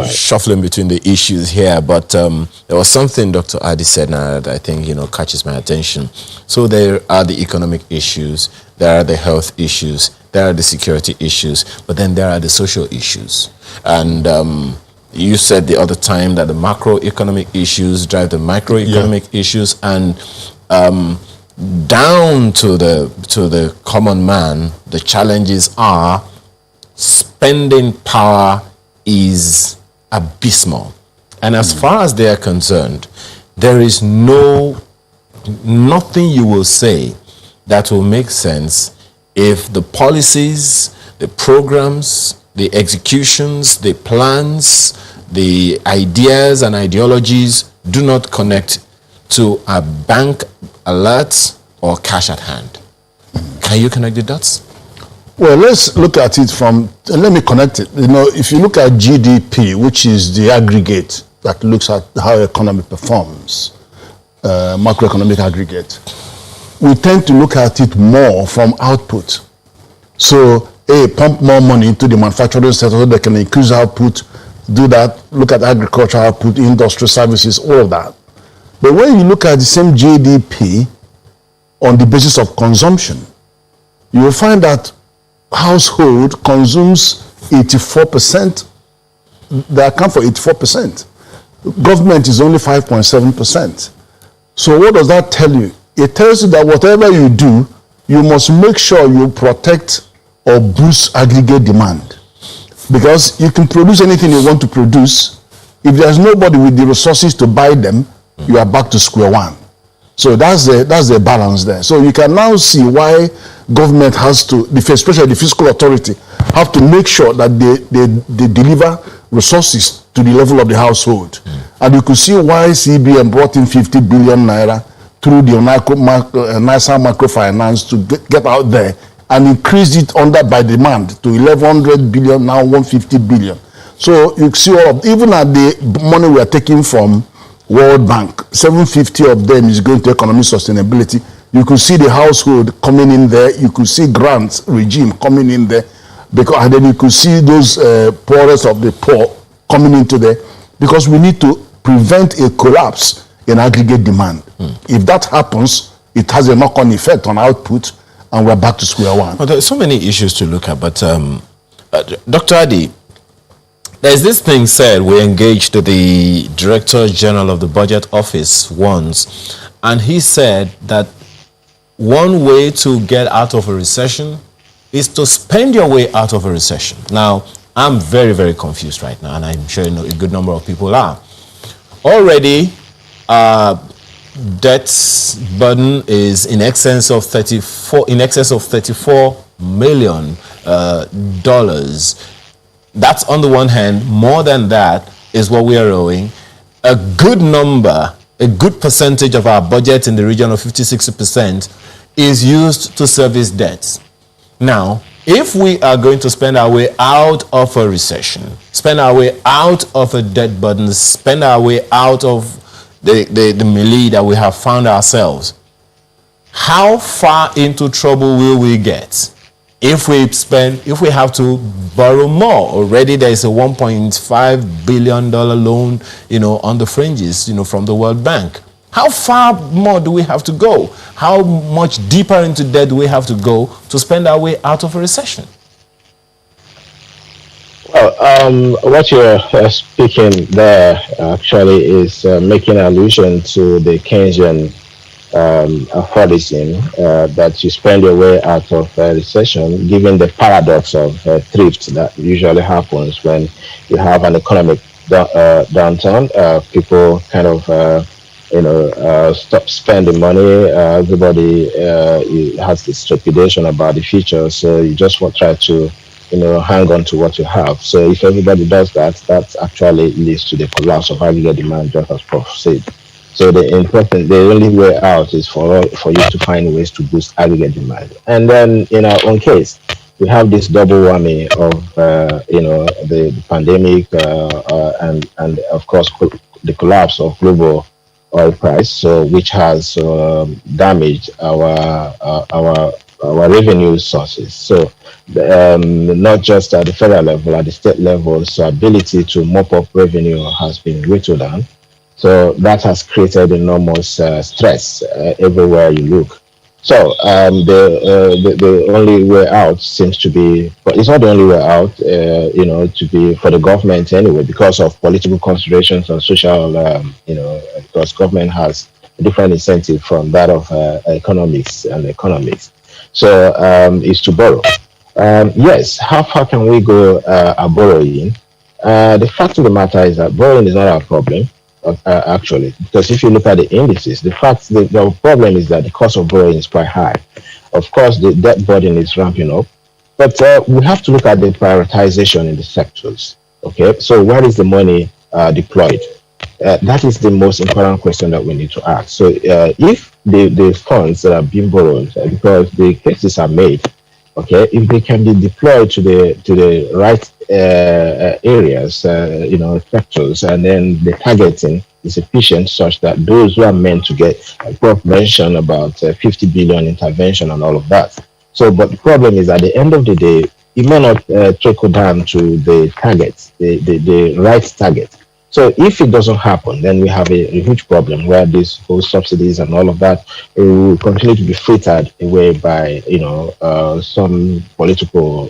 shuffling between the issues here, but there was something Dr. Adi said now that I think, catches my attention. So there are the economic issues, there are the health issues, there are the security issues, but then there are the social issues. And you said the other time that the macroeconomic issues drive the microeconomic issues, and down to the common man, the challenges are spending power is abysmal. And as far as they are concerned, there is nothing you will say that will make sense if the policies, the programs, the executions, the plans, the ideas and ideologies do not connect to a bank alert or cash at hand. Can you connect the dots? Well, let's look at it let me connect it. If you look at GDP, which is the aggregate that looks at how economy performs, macroeconomic aggregate, we tend to look at it more from output. So, pump more money into the manufacturing sector so they can increase output, do that, look at agricultural output, industrial services, all of that. But when you look at the same GDP on the basis of consumption, you will find that household consumes 84%. They account for 84%. Government is only 5.7%. So what does that tell you? It tells you that whatever you do, you must make sure you protect or boost aggregate demand. Because you can produce anything you want to produce. If there's nobody with the resources to buy them, you are back to square one. So that's the balance there. So you can now see why government has to, especially the fiscal authority, have to make sure that they deliver resources to the level of the household. And you could see why CBN brought in 50 billion naira through the NISA microfinance to get out there and increased it by demand to 1,100 billion, now 150 billion. So you see even at the money we are taking from World Bank, 750 of them is going to economic sustainability. You could see the household coming in there. You could see grants regime coming in there. And then you could see those poorest of the poor coming into there, because we need to prevent a collapse in aggregate demand. If that happens, it has a knock-on effect on output, and we're back to square one. Well, there's so many issues to look at, but Dr. Adi, there's this thing said, we engaged the Director General of the Budget Office once, and he said that one way to get out of a recession is to spend your way out of a recession. Now, I'm very, very confused right now, and I'm sure a good number of people are. Already, debt burden is in excess of $34 million dollars. That's on the one hand. More than that is what we are owing. A good number, a good percentage of our budget in the region of 50-60% is used to service debts. Now, if we are going to spend our way out of a recession, spend our way out of a debt burden, spend our way out of the melee that we have found ourselves, how far into trouble will we get if we have to borrow more? Already there is a $1.5 billion loan, on the fringes, from the World Bank. How far more do we have to go? How much deeper into debt do we have to go to spend our way out of a recession? Well, what you're speaking there actually is making allusion to the Keynesian aphorism that you spend your way out of a recession, given the paradox of thrift that usually happens when you have an economic downturn. People kind of stop spending money. Everybody has this trepidation about the future, so you just want to try to hang on to what you have. So if everybody does that, that actually leads to the collapse of aggregate demand, just as Prof said. So the only way out is for you to find ways to boost aggregate demand. And then in our own case, we have this double whammy of the pandemic and of course the collapse of global oil price, so which has damaged our revenue sources. So not just at the federal level, at the state level, so ability to mop up revenue has been whittled down. So that has created enormous stress everywhere you look. So the only way out seems to be, but it's not the only way out, to be for the government anyway, because of political considerations and social, because government has a different incentive from that of economics and economics. So is to borrow. Yes, how far can we go borrowing? The fact of the matter is that borrowing is not our problem. Actually, because if you look at the indices, the problem is that the cost of borrowing is quite high. Of course, the debt burden is ramping up, but we have to look at the prioritization in the sectors. Okay, so where is the money deployed? That is the most important question that we need to ask. So if the funds that are being borrowed, because the cases are made, okay, if they can be deployed to the right areas, sectors, and then the targeting is efficient such that those who are meant to get, Prof mentioned about 50 billion intervention and all of that. So, but the problem is at the end of the day, it may not trickle down to the targets, the right target. So if it doesn't happen, then we have a huge problem where these whole subsidies and all of that will continue to be frittered away by some political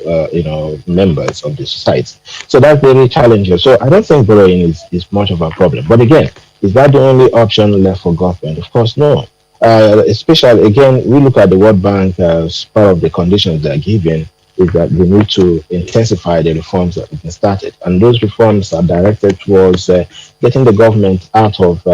members of the society. So that's very challenging. So I don't think borrowing is much of a problem. But again, is that the only option left for government? Of course, no. Especially again, we look at the World Bank as part of the conditions they are given, is that we need to intensify the reforms that have been started. And those reforms are directed towards getting the government out of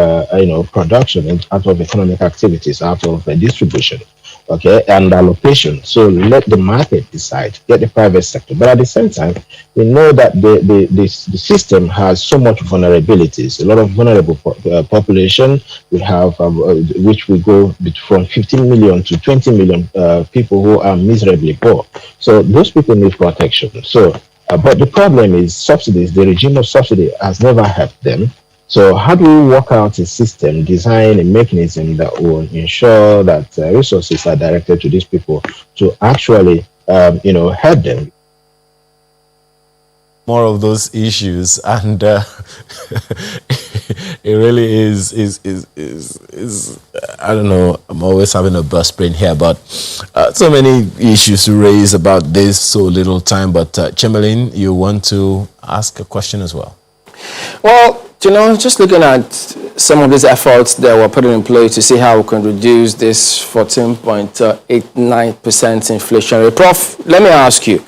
production, and out of economic activities, out of distribution, okay, and allocation. So let the market decide, get the private sector. But at the same time, we know that the system has so much vulnerabilities, a lot of vulnerable population. We have, which we go from 15 million to 20 million people who are miserably poor. So those people need protection. So, but the problem is subsidies. The regime of subsidy has never helped them. So how do we work out a system, design a mechanism that will ensure that resources are directed to these people to actually, help them? more of those issues, and it really is I don't know, I'm always having a burst brain here, but so many issues to raise about this, so little time. But Chamberlain, you want to ask a question as well? Well, just looking at some of these efforts that were put in place to see how we can reduce this 14.89% inflation rate. Prof, let me ask you,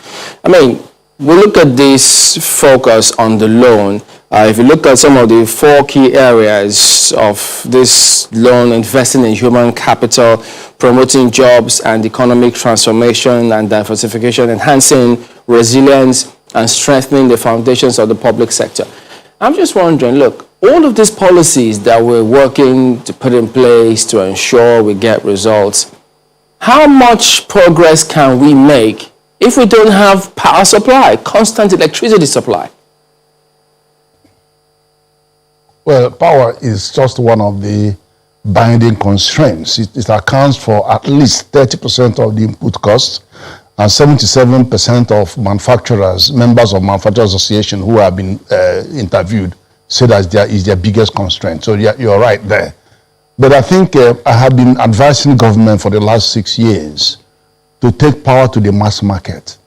we look at this focus on the loan. If you look at some of the 4 key areas of this loan, investing in human capital, promoting jobs and economic transformation and diversification, enhancing resilience, and strengthening the foundations of the public sector. I'm just wondering, look, all of these policies that we're working to put in place to ensure we get results, how much progress can we make if we don't have power supply, constant electricity supply? Well, power is just one of the binding constraints. It accounts for at least 30% of the input costs, and 77% of manufacturers, members of Manufacturers Association who have been interviewed, say that is their biggest constraint. So you're right there. But I think I have been advising government for the last 6 years to take power to the mass market,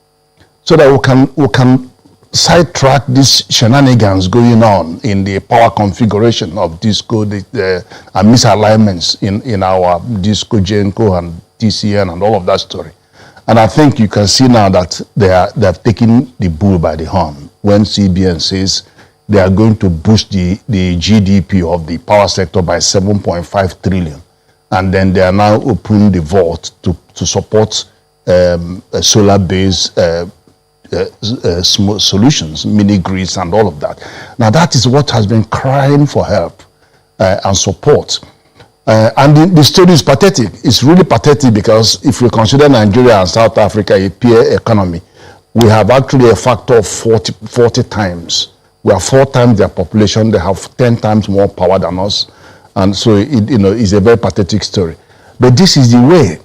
so that we can sidetrack these shenanigans going on in the power configuration of DISCO and misalignments in our DISCO, GENCO, and TCN and all of that story. And I think you can see now that they have taken the bull by the horn when CBN says they are going to boost the GDP of the power sector by 7.5 trillion. And then they are now opening the vault to support solar-based solutions, mini-grids and all of that. Now that is what has been crying for help and support. And the story is pathetic. It's really pathetic, because if we consider Nigeria and South Africa a peer economy, we have actually a factor of 40 times. We are 4 times their population. They have 10 times more power than us. And so it's a very pathetic story. But this is the way.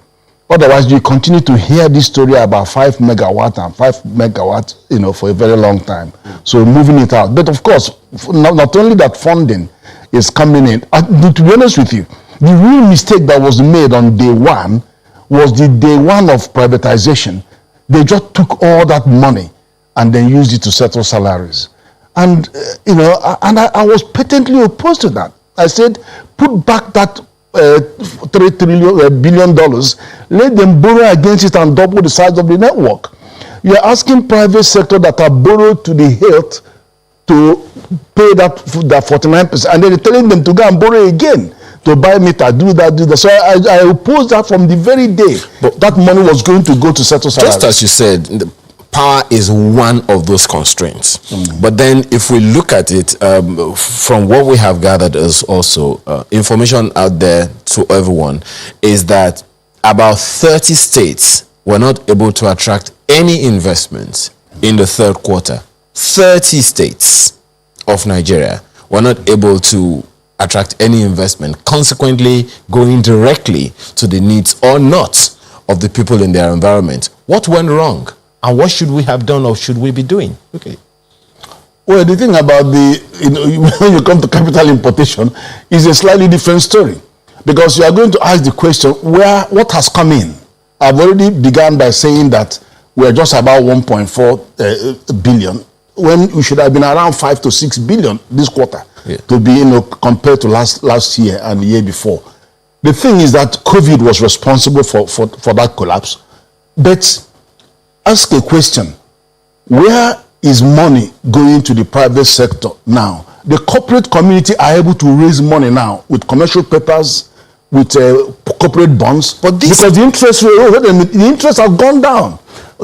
Otherwise, you continue to hear this story about 5 megawatt and 5 megawatt, for a very long time. So moving it out. But of course, not only that funding is coming in. To be honest with you, the real mistake that was made on day one was the day one of privatization. They just took all that money and then used it to settle salaries. And, I was patently opposed to that. I said, put back that $3 billion, let them borrow against it and double the size of the network. You're asking private sector that are borrowed to the hilt to pay that 49%, and then you're telling them to go and borrow again to buy meter, do that. So I opposed that from the very day. But that money was going to go to settle salaries. Just as you said, power is one of those constraints. But then if we look at it, from what we have gathered is also information out there to everyone, is that about 30 states were not able to attract any investments in the third quarter. 30 states of Nigeria were not able to attract any investment, consequently going directly to the needs or not of the people in their environment. What went wrong? And what should we have done, or should we be doing? Okay. Well, the thing about when you come to capital importation is a slightly different story, because you are going to ask the question, what has come in? I've already begun by saying that we are just about 1.4 billion, when we should have been around 5 to 6 billion this quarter, to be, compared to last year and the year before. The thing is that COVID was responsible for that collapse. But ask a question: where is money going to the private sector now? The corporate community are able to raise money now with commercial papers, with corporate bonds, but because the interest have gone down.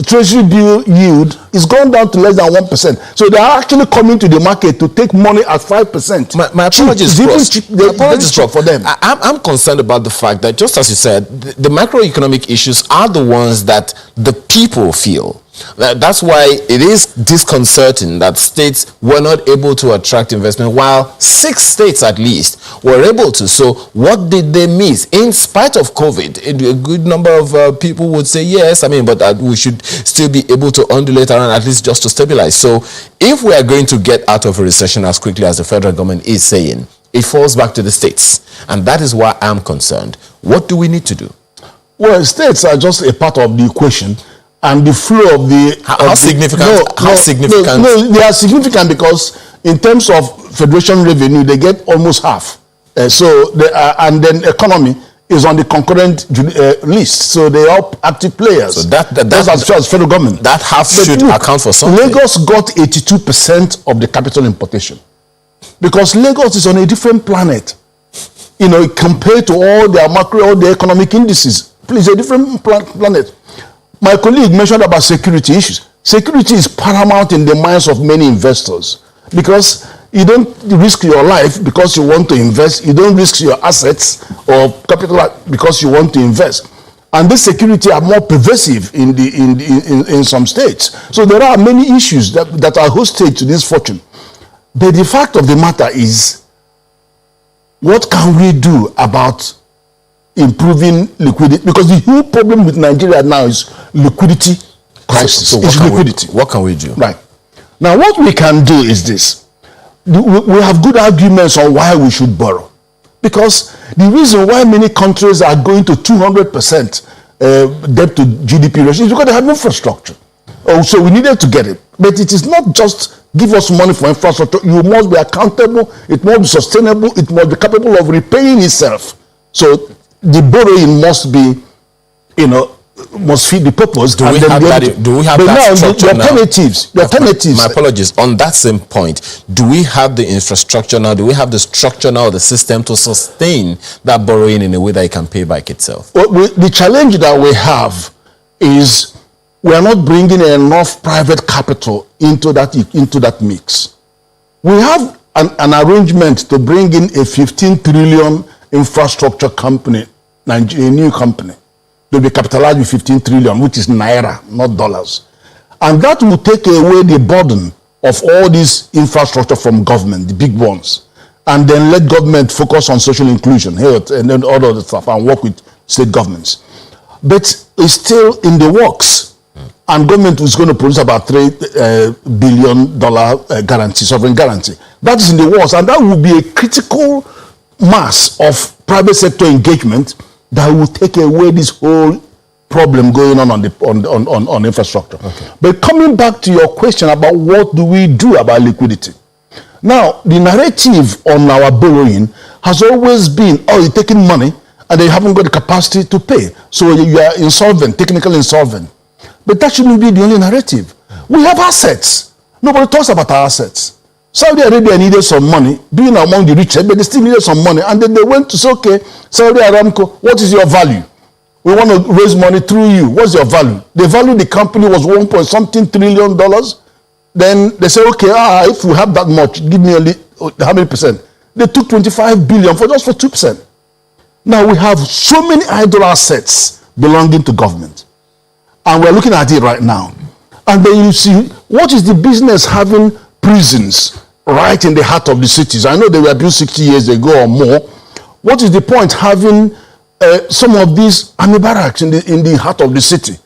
Treasury bill yield is gone down to less than 1%. So they are actually coming to the market to take money at 5%. My apologies, Prof. For them. I'm concerned about the fact that, just as you said, the macroeconomic issues are the ones that the people feel. That's why it is disconcerting that states were not able to attract investment, while 6 states at least were able to. So what did they miss? In spite of COVID, a good number of people would say yes, but we should still be able to undulate around, at least just to stabilize. So if we are going to get out of a recession as quickly as the federal government is saying, it falls back to the states. And that is why I'm concerned. What do we need to do? Well, states are just a part of the equation, and the flow of the... How significant? No, they are significant because in terms of federation revenue, they get almost half. And then economy is on the concurrent list. So they are active players. So that's as far as federal government. That half should account for something. Lagos got 82% of the capital importation because Lagos is on a different planet. Compared to all the economic indices. Please, a different planet. My colleague mentioned about security issues. Security is paramount in the minds of many investors because you don't risk your life because you want to invest. You don't risk your assets or capital because you want to invest. And this security are more pervasive in some states. So there are many issues that are hostage to this fortune. But the fact of the matter is, what can we do about improving liquidity? Because the whole problem with Nigeria now is liquidity crisis. So what can we do? Right. Now, what we can do is this. We have good arguments on why we should borrow. Because the reason why many countries are going to 200% debt to GDP ratio is because they have infrastructure. So we needed to get it. But it is not just give us money for infrastructure. You must be accountable. It must be sustainable. It must be capable of repaying itself. So the borrowing must be, must fit the purpose. Do we have that structure now? The alternatives. My apologies. On that same point, do we have the infrastructure now? Do we have the structure now, the system to sustain that borrowing in a way that it can pay back itself? Well, the challenge that we have is we are not bringing enough private capital into that mix. We have an arrangement to bring in a 15 trillion infrastructure company, a new company. They'll be capitalized with 15 trillion, which is naira, not dollars. And that will take away the burden of all this infrastructure from government, the big ones. And then let government focus on social inclusion, health, and then all other stuff, and work with state governments. But it's still in the works. And government is going to produce about $3 billion guarantee, sovereign guarantee. That is in the works, and that will be a critical mass of private sector engagement that will take away this whole problem going on infrastructure. Okay. But coming back to your question about what do we do about liquidity. Now, the narrative on our borrowing has always been, oh, you're taking money and they haven't got the capacity to pay. So you are insolvent, technically insolvent. But that shouldn't be the only narrative. We have assets. Nobody talks about our assets. Saudi Arabia needed some money, being among the richest, but they still needed some money. And then they went to say, okay, Saudi Aramco, what is your value? We want to raise money through you. What's your value? The value of the company was $1.something trillion. Then they say, okay, if we have that much, give me how many percent? They took 25 billion for 2%. Now we have so many idle assets belonging to government. And we're looking at it right now. And then you see, what is the business having prisons right in the heart of the cities? I know they were built 60 years ago or more. What is the point having some of these army barracks in the heart of the city?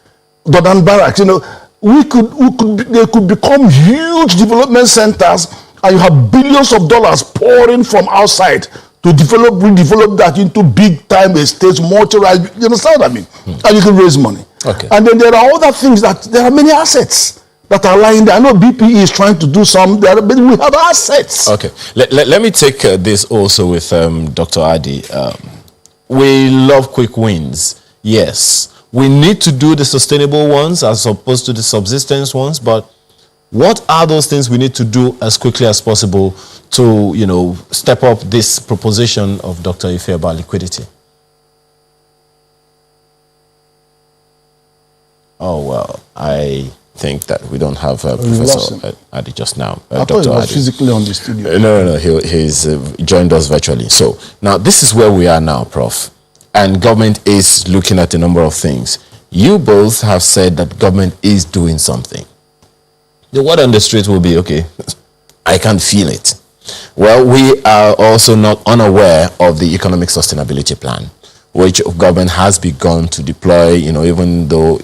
Dodan barracks, they could become huge development centers, and you have billions of dollars pouring from outside to redevelop that into big time estates, motorized. You understand what I mean? And you can raise money. Okay. And then there are other things there are many assets that are lying there. I know BPE is trying to do some, but we have assets. Okay. Let me take this also with Dr. Adi. We love quick wins. Yes. We need to do the sustainable ones as opposed to the subsistence ones, but what are those things we need to do as quickly as possible to, step up this proposition of Dr. Ife about liquidity? Oh, well, I think that we don't have Professor Adi just now. I thought he was physically on the studio. No, he's joined us virtually. So now this is where we are now, Prof. And government is looking at a number of things. You both have said that government is doing something. The word on the street will be, okay, I can feel it. Well, we are also not unaware of the economic sustainability plan, which government has begun to deploy, even though,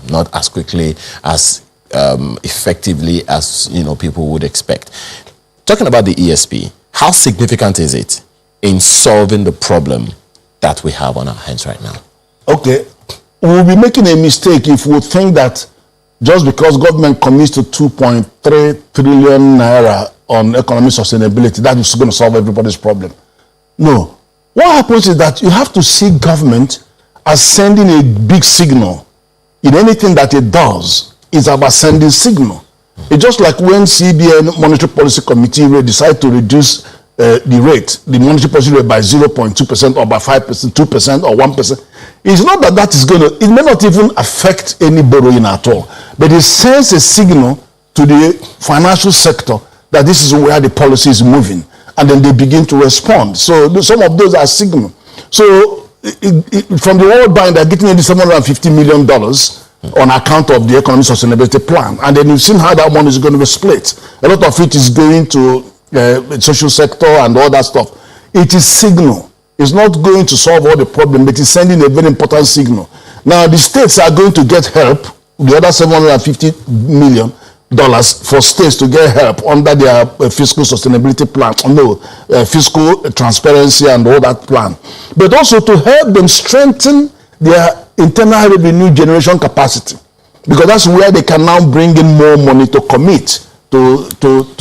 not as quickly, as effectively as, people would expect. Talking about the ESP, how significant is it in solving the problem that we have on our hands right now? Okay, we'll be making a mistake if we think that just because government commits to 2.3 trillion naira on economic sustainability, that is going to solve everybody's problem. No. What happens is that you have to see government as sending a big signal. In anything that it does, it's about sending signal. It's just like when CBN Monetary Policy Committee decide to reduce the monetary policy rate by 0.2% or by 5%, 2% or 1%. It's not that is going to, it may not even affect any borrowing at all, but it sends a signal to the financial sector that this is where the policy is moving, and then they begin to respond. So some of those are signal. So from the World Bank, they're getting $750 million on account of the economic sustainability plan, and then you've seen how that money is going to be split. A lot of it is going to social sector and all that stuff. It is signal. It's not going to solve all the problem, but it's sending a very important signal. Now the states are going to get help, the other $750 million for states to get help under their fiscal sustainability plan, fiscal transparency and all that plan, but also to help them strengthen their internal revenue generation capacity, because that's where they can now bring in more money to commit to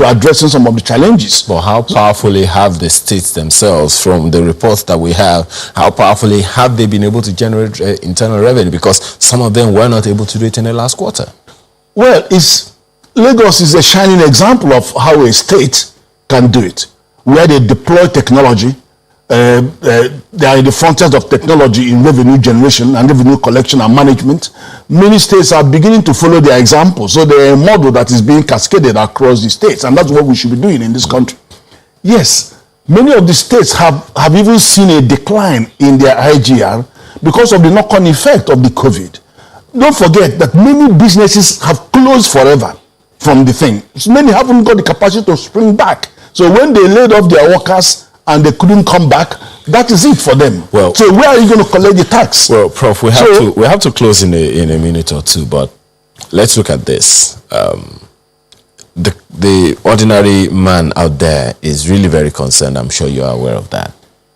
addressing some of the challenges. But how powerfully have the states themselves, from the reports that we have, how powerfully have they been able to generate internal revenue? Because some of them were not able to do it in the last quarter. Well, Lagos is a shining example of how a state can do it, where they deploy technology. They are in the frontiers of technology in revenue generation and revenue collection and management. Many states are beginning to follow their example. So they're a model that is being cascaded across the states, and that's what we should be doing in this country. Yes, many of the states have even seen a decline in their IGR because of the knock-on effect of the COVID. Don't forget that many businesses have closed forever from the thing. So many haven't got the capacity to spring back. So when they laid off their workers and they couldn't come back, that is it for them. Well, so where are you going to collect the tax? Well, Prof, we have to close in a minute or two, but let's look at this. The ordinary man out there is really very concerned. I'm sure you are aware of that.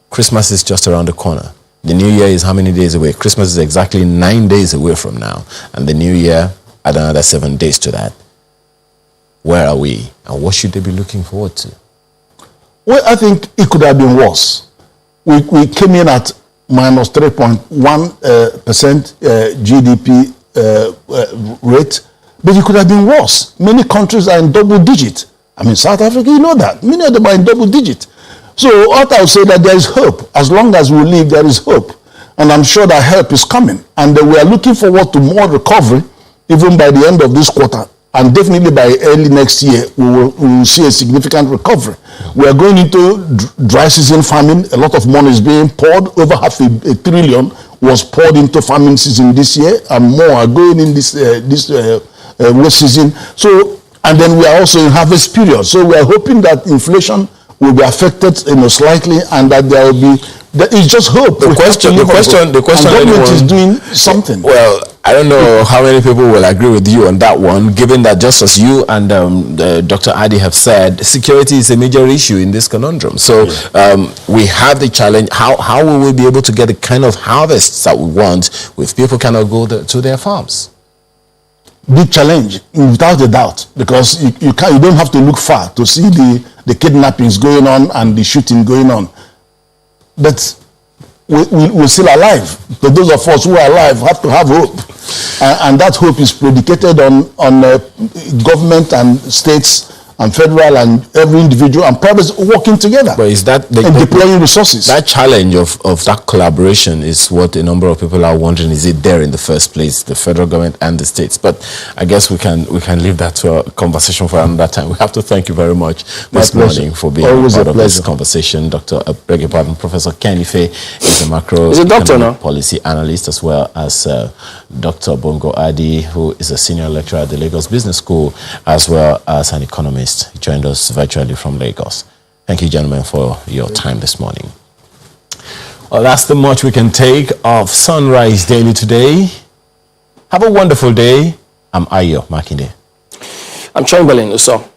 Christmas is just around the corner. The New Year is how many days away? Christmas is exactly 9 days away from now, and the New Year add another 7 days to that. Where are we, and what should they be looking forward to? Well, I think it could have been worse. We came in at minus 3.1% GDP rate, but it could have been worse. Many countries are in double digit. I mean, South Africa, you know that. Many of them are in double digit. So what I would say that there is hope. As long as we live, there is hope. And I'm sure that help is coming. And we are looking forward to more recovery, even by the end of this quarter. And definitely by early next year, we will see a significant recovery. We are going into dry season farming. A lot of money is being poured. Over $500 billion was poured into farming season this year, and more are going in this wet season. So, and then we are also in harvest period. So we are hoping that inflation will be affected, slightly, and that there will be. It's just hope. The question. And government is doing something. Well, I don't know how many people will agree with you on that one, given that just as you and Dr. Adi have said, security is a major issue in this conundrum. So we have the challenge. How will we be able to get the kind of harvests that we want if people cannot go to their farms? Big challenge, without a doubt, because you don't have to look far to see the kidnappings going on and the shooting going on. But we're still alive. But those of us who are alive have to have hope. And that hope is predicated on government and states and federal and every individual and private working together. But is that and deploying resources? That challenge of that collaboration is what a number of people are wondering. Is it there in the first place, the federal government and the states? But I guess we can leave that to a conversation for another time. We have to thank you very much this morning for being part of this conversation. Professor Ken Ife is a macroeconomic policy analyst, as well as Dr. Bongo Adi, who is a senior lecturer at the Lagos Business School, as well as an economist. He joined us virtually from Lagos. Thank you, gentlemen, for your time this morning. Well, that's the much we can take of Sunrise Daily today. Have a wonderful day. I'm Ayo Makinde. I'm Chamberlain Uso.